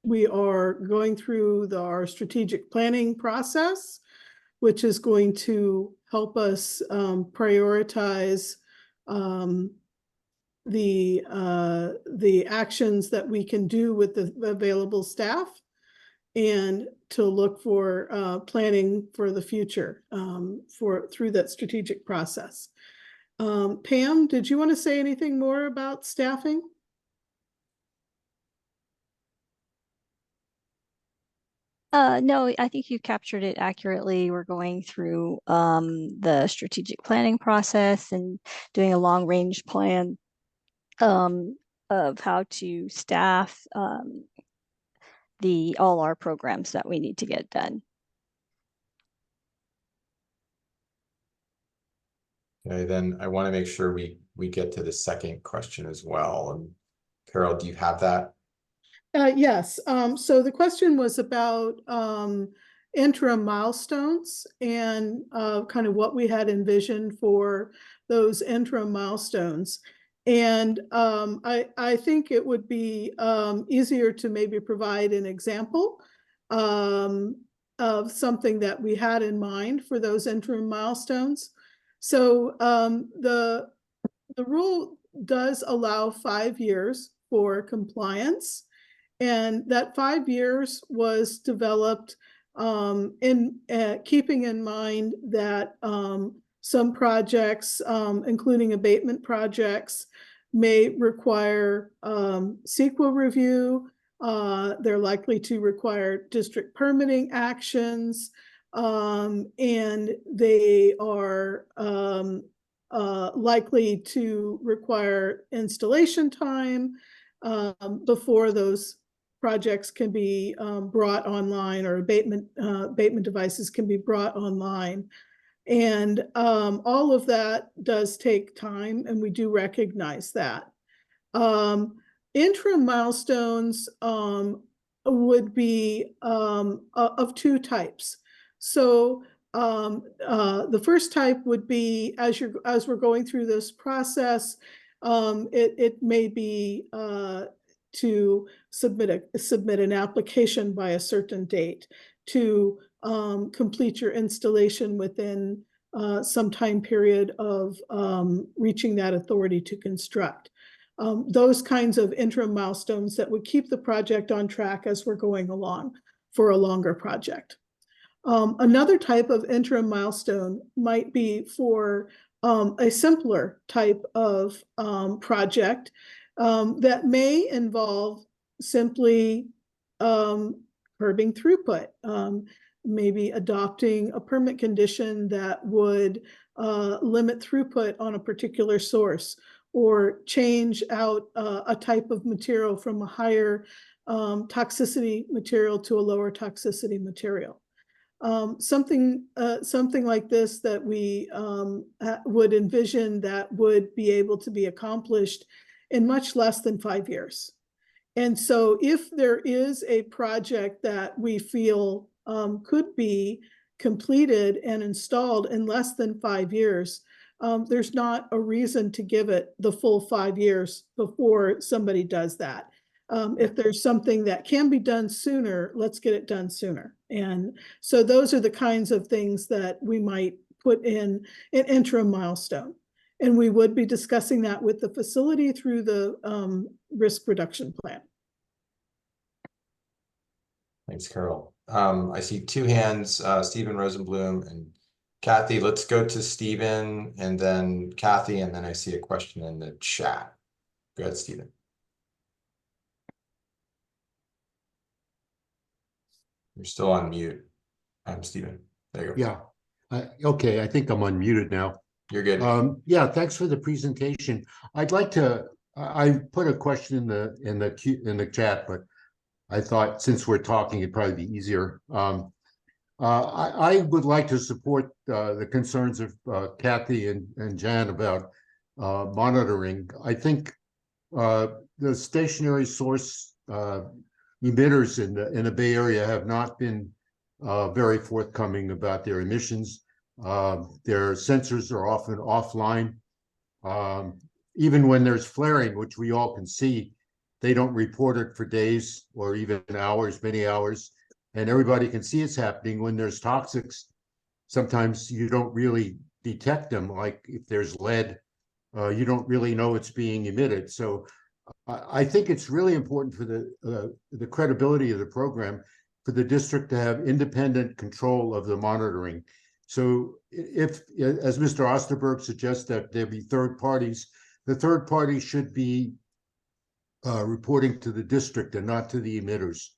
we are going through our strategic planning process, which is going to help us prioritize the actions that we can do with the available staff, and to look for planning for the future through that strategic process. Pam, did you want to say anything more about staffing? No, I think you captured it accurately. We're going through the strategic planning process and doing a long range plan of how to staff all our programs that we need to get done. Okay, then I want to make sure we get to the second question as well. And Carol, do you have that? Yes. So the question was about interim milestones and kind of what we had envisioned for those interim milestones. And I think it would be easier to maybe provide an example of something that we had in mind for those interim milestones. So the rule does allow 5 years for compliance. And that 5 years was developed in keeping in mind that some projects, including abatement projects, may require CEQA review. They're likely to require district permitting actions, and they are likely to require installation time before those projects can be brought online, or abatement devices can be brought online. And all of that does take time, and we do recognize that. Interim milestones would be of 2 types. So the first type would be, as we're going through this process, it may be to submit an application by a certain date, to complete your installation within some time period of reaching that authority to construct. Those kinds of interim milestones that would keep the project on track as we're going along for a longer project. Another type of interim milestone might be for a simpler type of project that may involve simply curbing throughput, maybe adopting a permit condition that would limit throughput on a particular source, or change out a type of material from a higher toxicity material to a lower toxicity material. Something like this that we would envision that would be able to be accomplished in much less than 5 years. And so if there is a project that we feel could be completed and installed in less than 5 years, there's not a reason to give it the full 5 years before somebody does that. If there's something that can be done sooner, let's get it done sooner. And so those are the kinds of things that we might put in an interim milestone. And we would be discussing that with the facility through the risk reduction plan. Thanks, Carol. I see two hands, Stephen Rosenblum and Kathy. Let's go to Stephen and then Kathy, and then I see a question in the chat. Go ahead, Stephen. You're still on mute. I'm Stephen. There you go. Yeah. Okay, I think I'm unmuted now. You're good. Yeah, thanks for the presentation. I'd like to. I put a question in the chat, but I thought since we're talking, it'd probably be easier. I would like to support the concerns of Kathy and Jan about monitoring. I think the stationary source emitters in the Bay Area have not been very forthcoming about their emissions. Their sensors are often offline. Even when there's flaring, which we all can see, they don't report it for days or even hours, many hours. And everybody can see it's happening. When there's toxics, sometimes you don't really detect them. Like if there's lead, you don't really know it's being emitted. So I think it's really important for the credibility of the program for the district to have independent control of the monitoring. So if, as Mr. Osterberg suggests, that there be third parties, the third party should be reporting to the district and not to the emitters.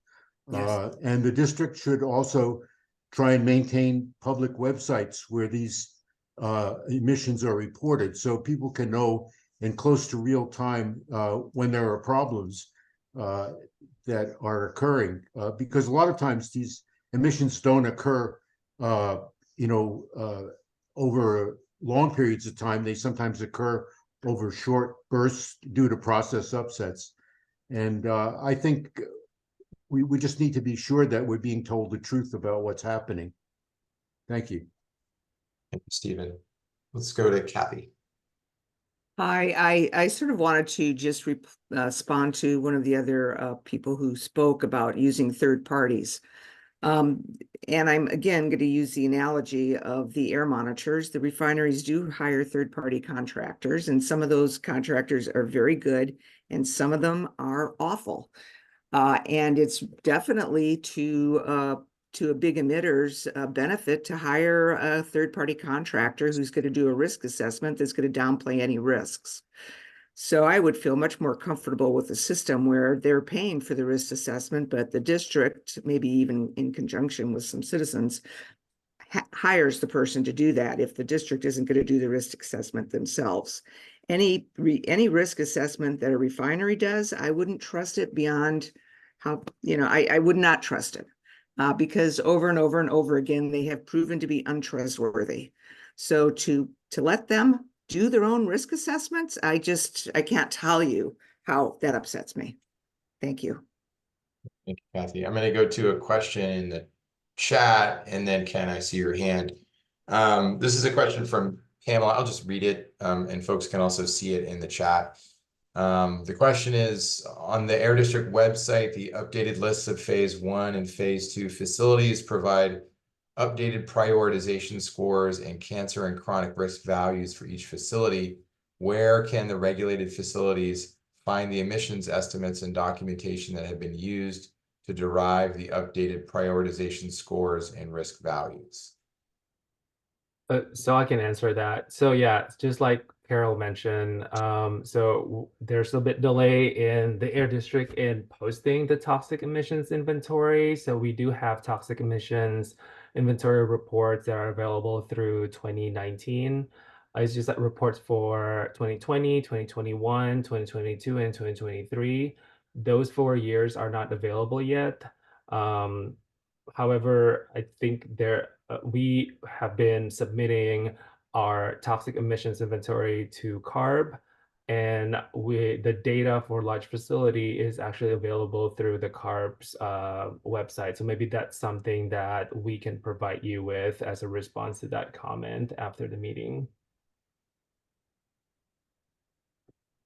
Yes. And the district should also try and maintain public websites where these emissions are reported, so people can know in close to real time when there are problems that are occurring. Because a lot of times these emissions don't occur, over long periods of time. They sometimes occur over short bursts due to process upsets. And I think we just need to be sure that we're being told the truth about what's happening. Thank you. Thank you, Stephen. Let's go to Kathy. Hi, I sort of wanted to just respond to one of the other people who spoke about using third parties. And I'm again going to use the analogy of the air monitors. The refineries do hire third-party contractors, and some of those contractors are very good, and some of them are awful. And it's definitely to a big emitter's benefit to hire a third-party contractor who's going to do a risk assessment that's going to downplay any risks. So I would feel much more comfortable with a system where they're paying for the risk assessment, but the district, maybe even in conjunction with some citizens, hires the person to do that if the district isn't going to do the risk assessment themselves. Any risk assessment that a refinery does, I wouldn't trust it beyond how, I would not trust it because over and over and over again, they have proven to be untrustworthy. So to let them do their own risk assessments, I can't tell you how that upsets me. Thank you. Thank you, Kathy. I'm going to go to a question in the chat, and then Ken, I see your hand. This is a question from Pamela. I'll just read it, and folks can also see it in the chat. The question is, on the Air District website, the updated lists of phase 1 and phase 2 facilities provide updated prioritization scores and cancer and chronic risk values for each facility. Where can the regulated facilities find the emissions estimates and documentation that have been used to derive the updated prioritization scores and risk values? So I can answer that. So yeah, just like Carol mentioned, so there's a bit delay in the Air District in posting the toxic emissions inventory. So we do have toxic emissions inventory reports that are available through 2019. It's just that reports for 2020, 2021, 2022, and 2023. Those 4 years are not available yet. However, I think we have been submitting our toxic emissions inventory to CARB And the data for large facility is actually available through the CARB's website. So maybe that's something that we can provide you with as a response to that comment after the meeting.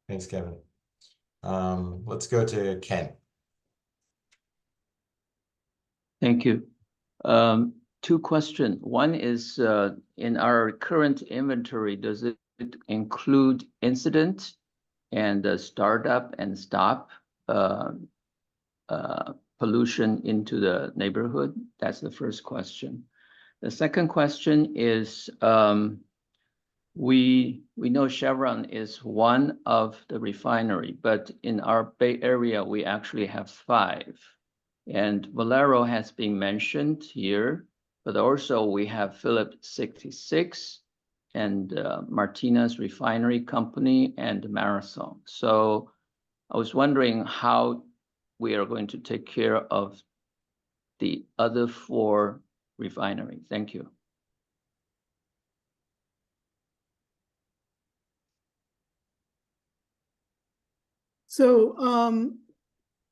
Thanks, Kevin. Let's go to Ken. Thank you. Two questions. One is in our current inventory, does it include incident and startup and stop pollution into the neighborhood? That's the first question. The second question is we know Chevron is one of the refinery, but in our Bay Area, we actually have 5. And Valero has been mentioned here, but also we have Phillips 66 and Martinez Refinery Company and Marathon. So I was wondering how we are going to take care of the other 4 refineries. Thank you. So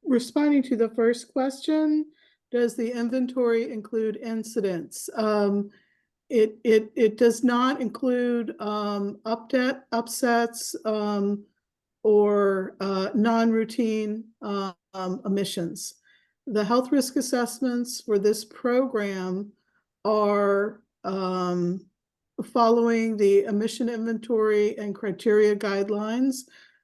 responding to the first question, does the inventory include incidents? It does not include upsets or non-routine emissions. The health risk assessments for this program are following the emission inventory and criteria guidelines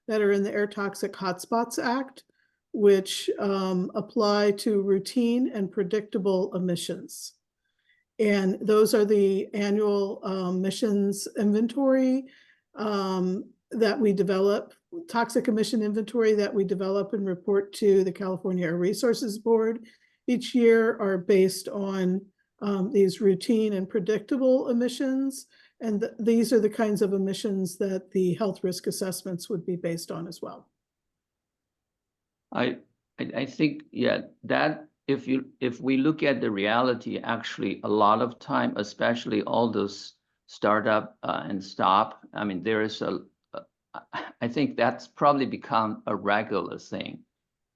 that are in the Air Toxic Hotspots Act, which apply to routine and predictable emissions. And those are the annual emissions inventory that we develop, toxic emission inventory that we develop and report to the California Air Resources Board each year are based on these routine and predictable emissions. And these are the kinds of emissions that the health risk assessments would be based on as well. I think, yeah, that if we look at the reality, actually a lot of time, especially all those startup and stop, I mean, there is I think that's probably become a regular thing.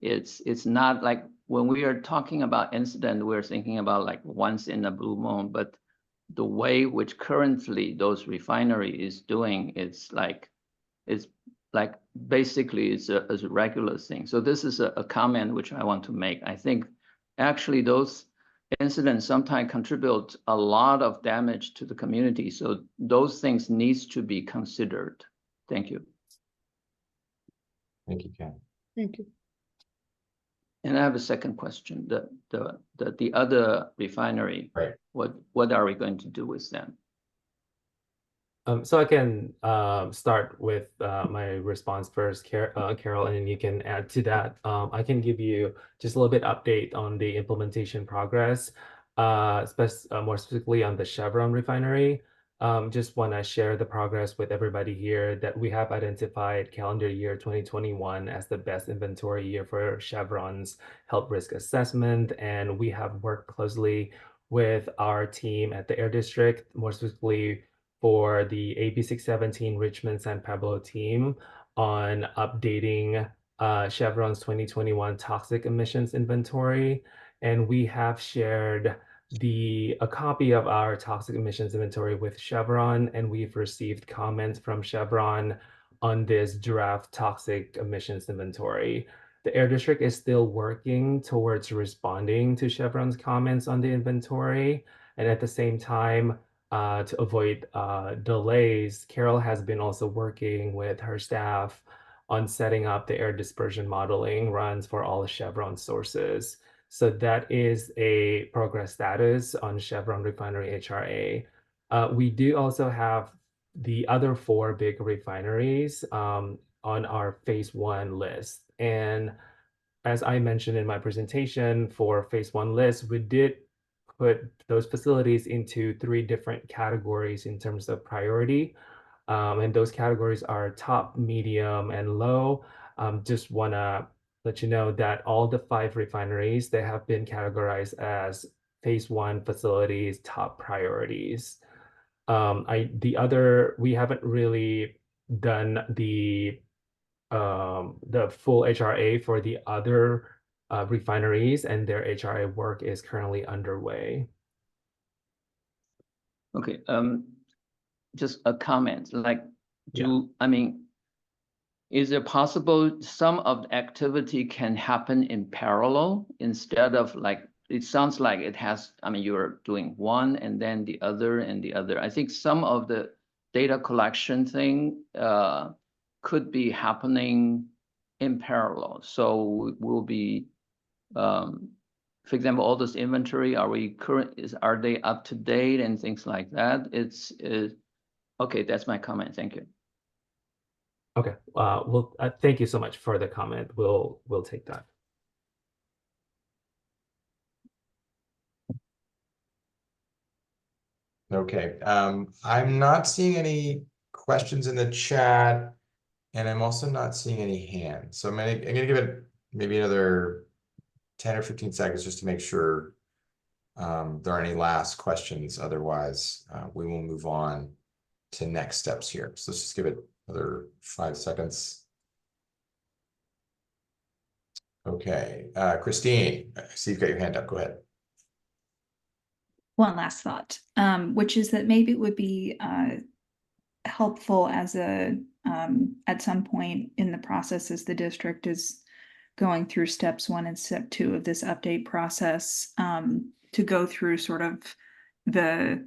It's not like when we are talking about incident, we're thinking about like once in a blue moon, but the way which currently those refinery is doing, it's like basically it's a regular thing. So this is a comment which I want to make. I think actually those incidents sometimes contribute a lot of damage to the community. So those things needs to be considered. Thank you. Thank you, Ken. Thank you. And I have a second question. The other refinery, right? What are we going to do with them? So I can start with my response first, Carol, and then you can add to that. I can give you just a little bit update on the implementation progress, more specifically on the Chevron refinery. Just want to share the progress with everybody here that we have identified calendar year 2021 as the best inventory year for Chevron's health risk assessment. And we have worked closely with our team at the Air District, more specifically for the AB 617 Richmond San Pablo team on updating Chevron's 2021 toxic emissions inventory. And we have shared a copy of our toxic emissions inventory with Chevron, and we've received comments from Chevron on this draft toxic emissions inventory. The Air District is still working towards responding to Chevron's comments on the inventory, and at the same time, to avoid delays, Carol has been also working with her staff on setting up the air dispersion modeling runs for all Chevron sources. So that is a progress status on Chevron Refinery HRA. We do also have the other 4 big refineries on our phase 1 list. And as I mentioned in my presentation for phase 1 list, we did put those facilities into 3 different categories in terms of priority. And those categories are top, medium, and low. Just want to let you know that all the 5 refineries, they have been categorized as phase 1 facilities, top priorities. We haven't really done the the full HRA for the other refineries, and their HRA work is currently underway. Okay, just a comment, like, Yeah. I mean, is it possible some of the activity can happen in parallel instead of like, it sounds like it has, I mean, you're doing one and then the other and the other. I think some of the data collection thing could be happening in parallel. So we'll be, for example, all this inventory, are they up to date and things like that? Okay, that's my comment. Thank you. Okay. Well, thank you so much for the comment. We'll take that. Okay. I'm not seeing any questions in the chat, and I'm also not seeing any hands. So I'm gonna give it maybe another 10 or 15 seconds just to make sure there are any last questions. Otherwise, we will move on to next steps here. So let's just give it another 5 seconds. Okay, Christine, I see you've got your hand up. Go ahead. One last thought, which is that maybe it would be helpful as at some point in the process as the district is going through steps 1 and step 2 of this update process, to go through sort of the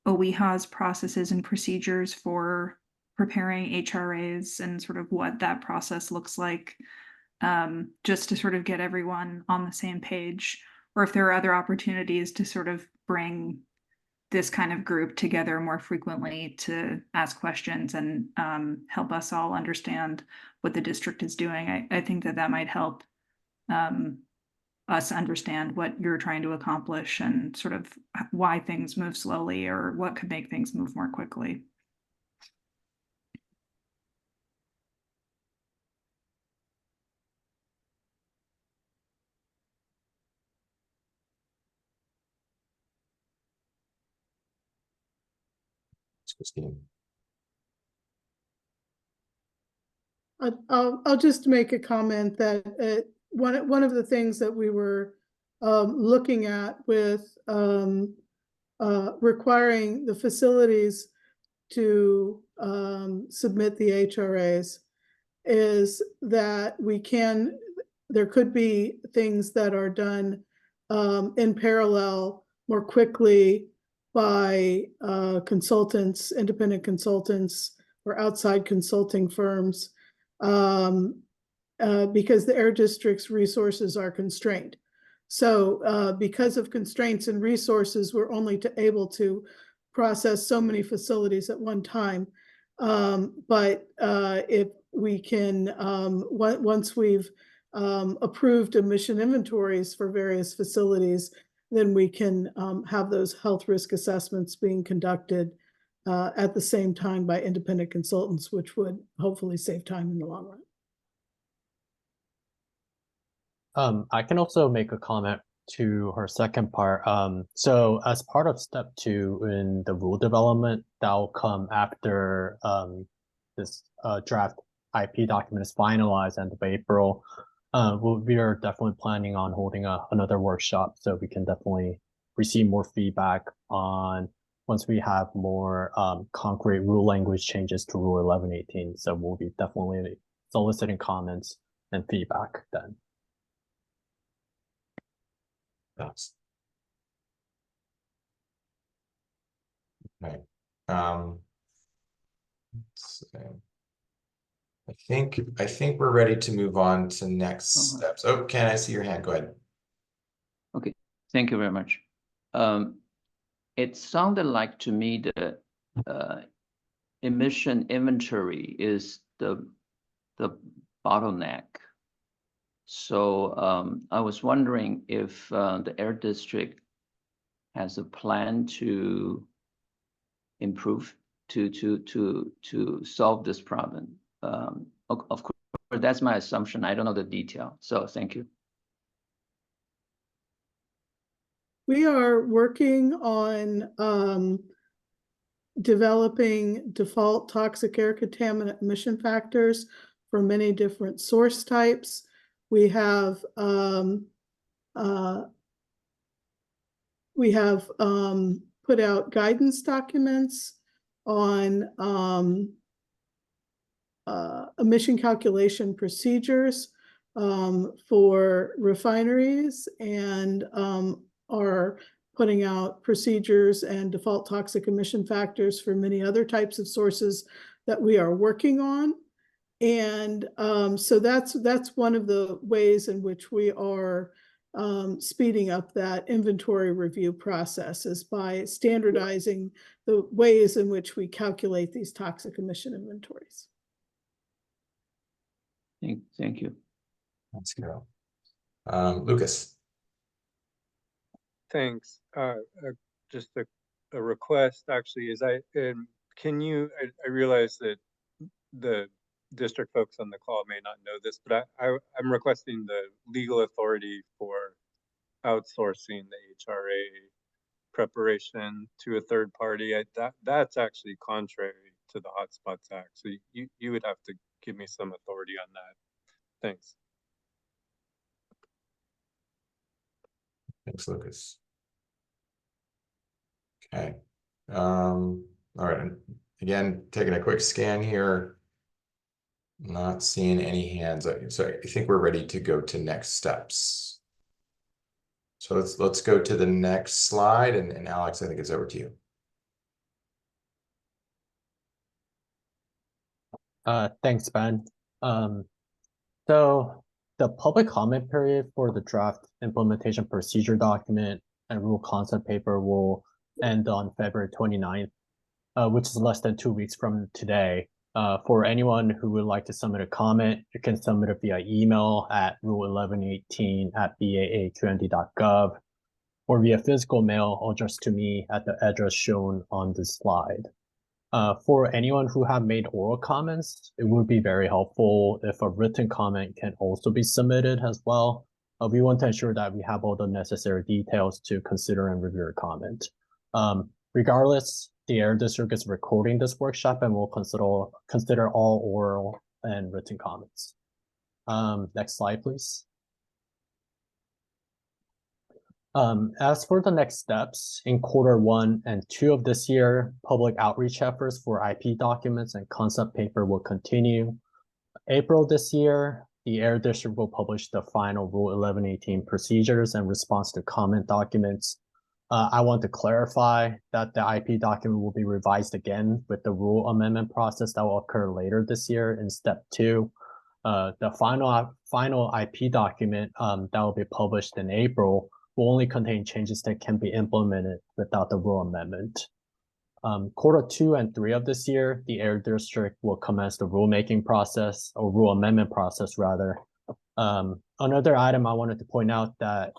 OEHA's processes and procedures for preparing HRAs and sort of what that process looks like, just to sort of get everyone on the same page, or if there are other opportunities to sort of bring this kind of group together more frequently to ask questions and help us all understand what the district is doing. I think that might help us understand what you're trying to accomplish and sort of why things move slowly or what could make things move more quickly. Christine. I'll just make a comment that one of the things that we were looking at with requiring the facilities to submit the HRAs is that there could be things that are done in parallel more quickly by consultants, independent consultants, or outside consulting firms, because the air district's resources are constrained. So because of constraints and resources, we're only able to process so many facilities at one time. But if we can, once we've approved emission inventories for various facilities, then we can have those health risk assessments being conducted at the same time by independent consultants, which would hopefully save time in the long run. I can also make a comment to her second part. So as part of step 2 in the rule development, that will come after this draft IP document is finalized end of April. We are definitely planning on holding another workshop so we can definitely receive more feedback on once we have more concrete rule language changes to Rule 1118. So we'll be definitely soliciting comments and feedback then. Thanks. Okay. Let's see. I think we're ready to move on to next steps. Oh, Ken, I see your hand. Go ahead. Okay, thank you very much. It sounded like to me the emission inventory is the bottleneck. So I was wondering if the Air District has a plan to improve to solve this problem. Of course, that's my assumption. I don't know the detail. So thank you. We are working on developing default toxic air contaminant emission factors for many different source types. We have put out guidance documents on emission calculation procedures for refineries, and are putting out procedures and default toxic emission factors for many other types of sources that we are working on. And so that's one of the ways in which we are speeding up that inventory review process, is by standardizing the ways in which we calculate these toxic emission inventories. Thank you. Thanks, Carol. Lucas. Thanks. Just a request actually is I realize that the district folks on the call may not know this, but I'm requesting the legal authority for outsourcing the HRA preparation to a third party. That's actually contrary to the Hotspots Act. So you would have to give me some authority on that. Thanks. Thanks, Lucas. Okay. All right. And again, taking a quick scan here. Not seeing any hands. So I think we're ready to go to next steps. So let's go to the next slide, and Alex, I think it's over to you. Thanks, Ben. So the public comment period for the draft implementation procedure document and rule concept paper will end on February 29th, which is less than 2 weeks from today. For anyone who would like to submit a comment, you can submit it via email at rule1118@baa.qnd.gov or via physical mail addressed to me at the address shown on this slide. For anyone who have made oral comments, it would be very helpful if a written comment can also be submitted as well. We want to ensure that we have all the necessary details to consider and review your comment. Regardless, the Air District is recording this workshop and will consider all oral and written comments. Next slide, please. As for the next steps, in Q1 and Q2 of this year, public outreach efforts for IP documents and concept paper will continue. April this year, the Air District will publish the final Rule 1118 procedures and response to comment documents. I want to clarify that the IP document will be revised again with the rule amendment process that will occur later this year in step 2. The final IP document that will be published in April will only contain changes that can be implemented without the rule amendment. Q2 and 3 of this year, the Air District will commence the rulemaking process, or rule amendment process rather. Another item I wanted to point out that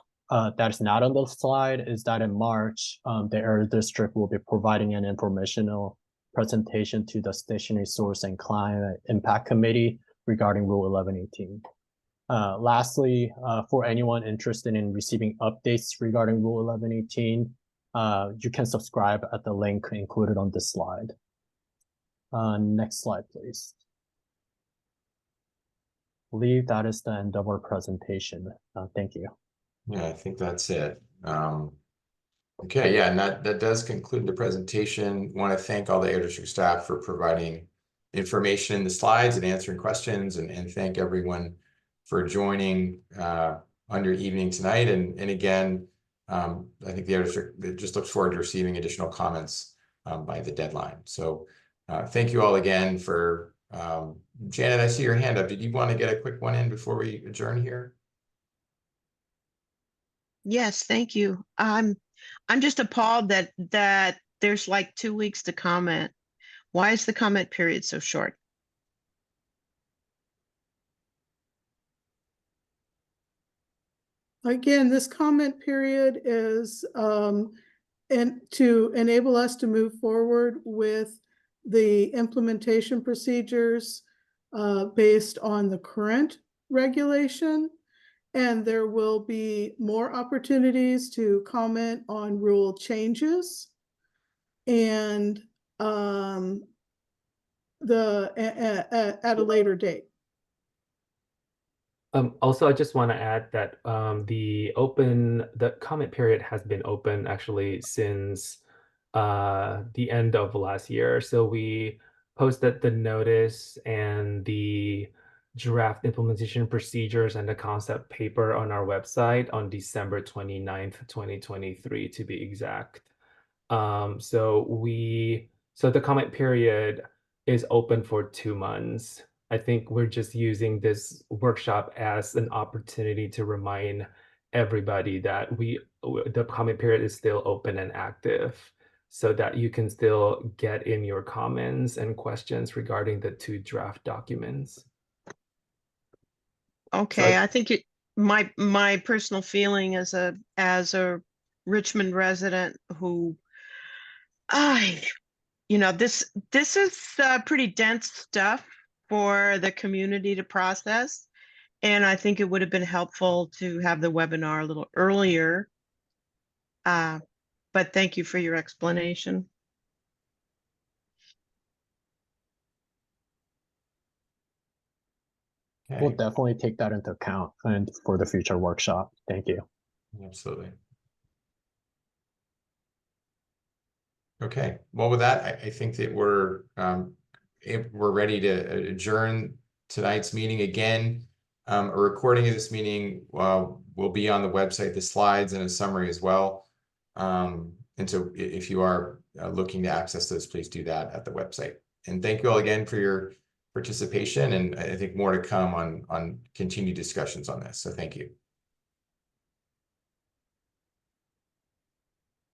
is not on the slide is that in March, the Air District will be providing an informational presentation to the Stationary Source and Climate Impact Committee regarding Rule 1118. Lastly, for anyone interested in receiving updates regarding Rule 1118, you can subscribe at the link included on this slide. Next slide, please. I believe that is the end of our presentation. Thank you. Yeah, I think that's it. Okay, yeah, and that does conclude the presentation. I want to thank all the Air District staff for providing information in the slides and answering questions, and thank everyone for joining on your evening tonight. And again, I think the Air District just looks forward to receiving additional comments by the deadline. So thank you all again for, Janet, I see your hand up. Did you want to get a quick one in before we adjourn here? Yes, thank you. I'm just appalled that there's like 2 weeks to comment. Why is the comment period so short? Again, this comment period is and to enable us to move forward with the implementation procedures based on the current regulation. And there will be more opportunities to comment on rule changes. And at a later date. Also, I just want to add that the comment period has been open actually since the end of last year. So we posted the notice and the draft implementation procedures and the concept paper on our website on December 29th, 2023 to be exact. So the comment period is open for 2 months. I think we're just using this workshop as an opportunity to remind everybody that the comment period is still open and active, so that you can still get in your comments and questions regarding the 2 draft documents. Okay, I think my personal feeling as a Richmond resident who this is pretty dense stuff for the community to process. And I think it would have been helpful to have the webinar a little earlier. But thank you for your explanation. We'll definitely take that into account and for the future workshop. Thank you. Absolutely. Okay, well, with that, I think that we're ready to adjourn tonight's meeting. Again, a recording of this meeting will be on the website, the slides and a summary as well. And so if you are looking to access those, please do that at the website. And thank you all again for your participation, and I think more to come on continued discussions on this. So thank you.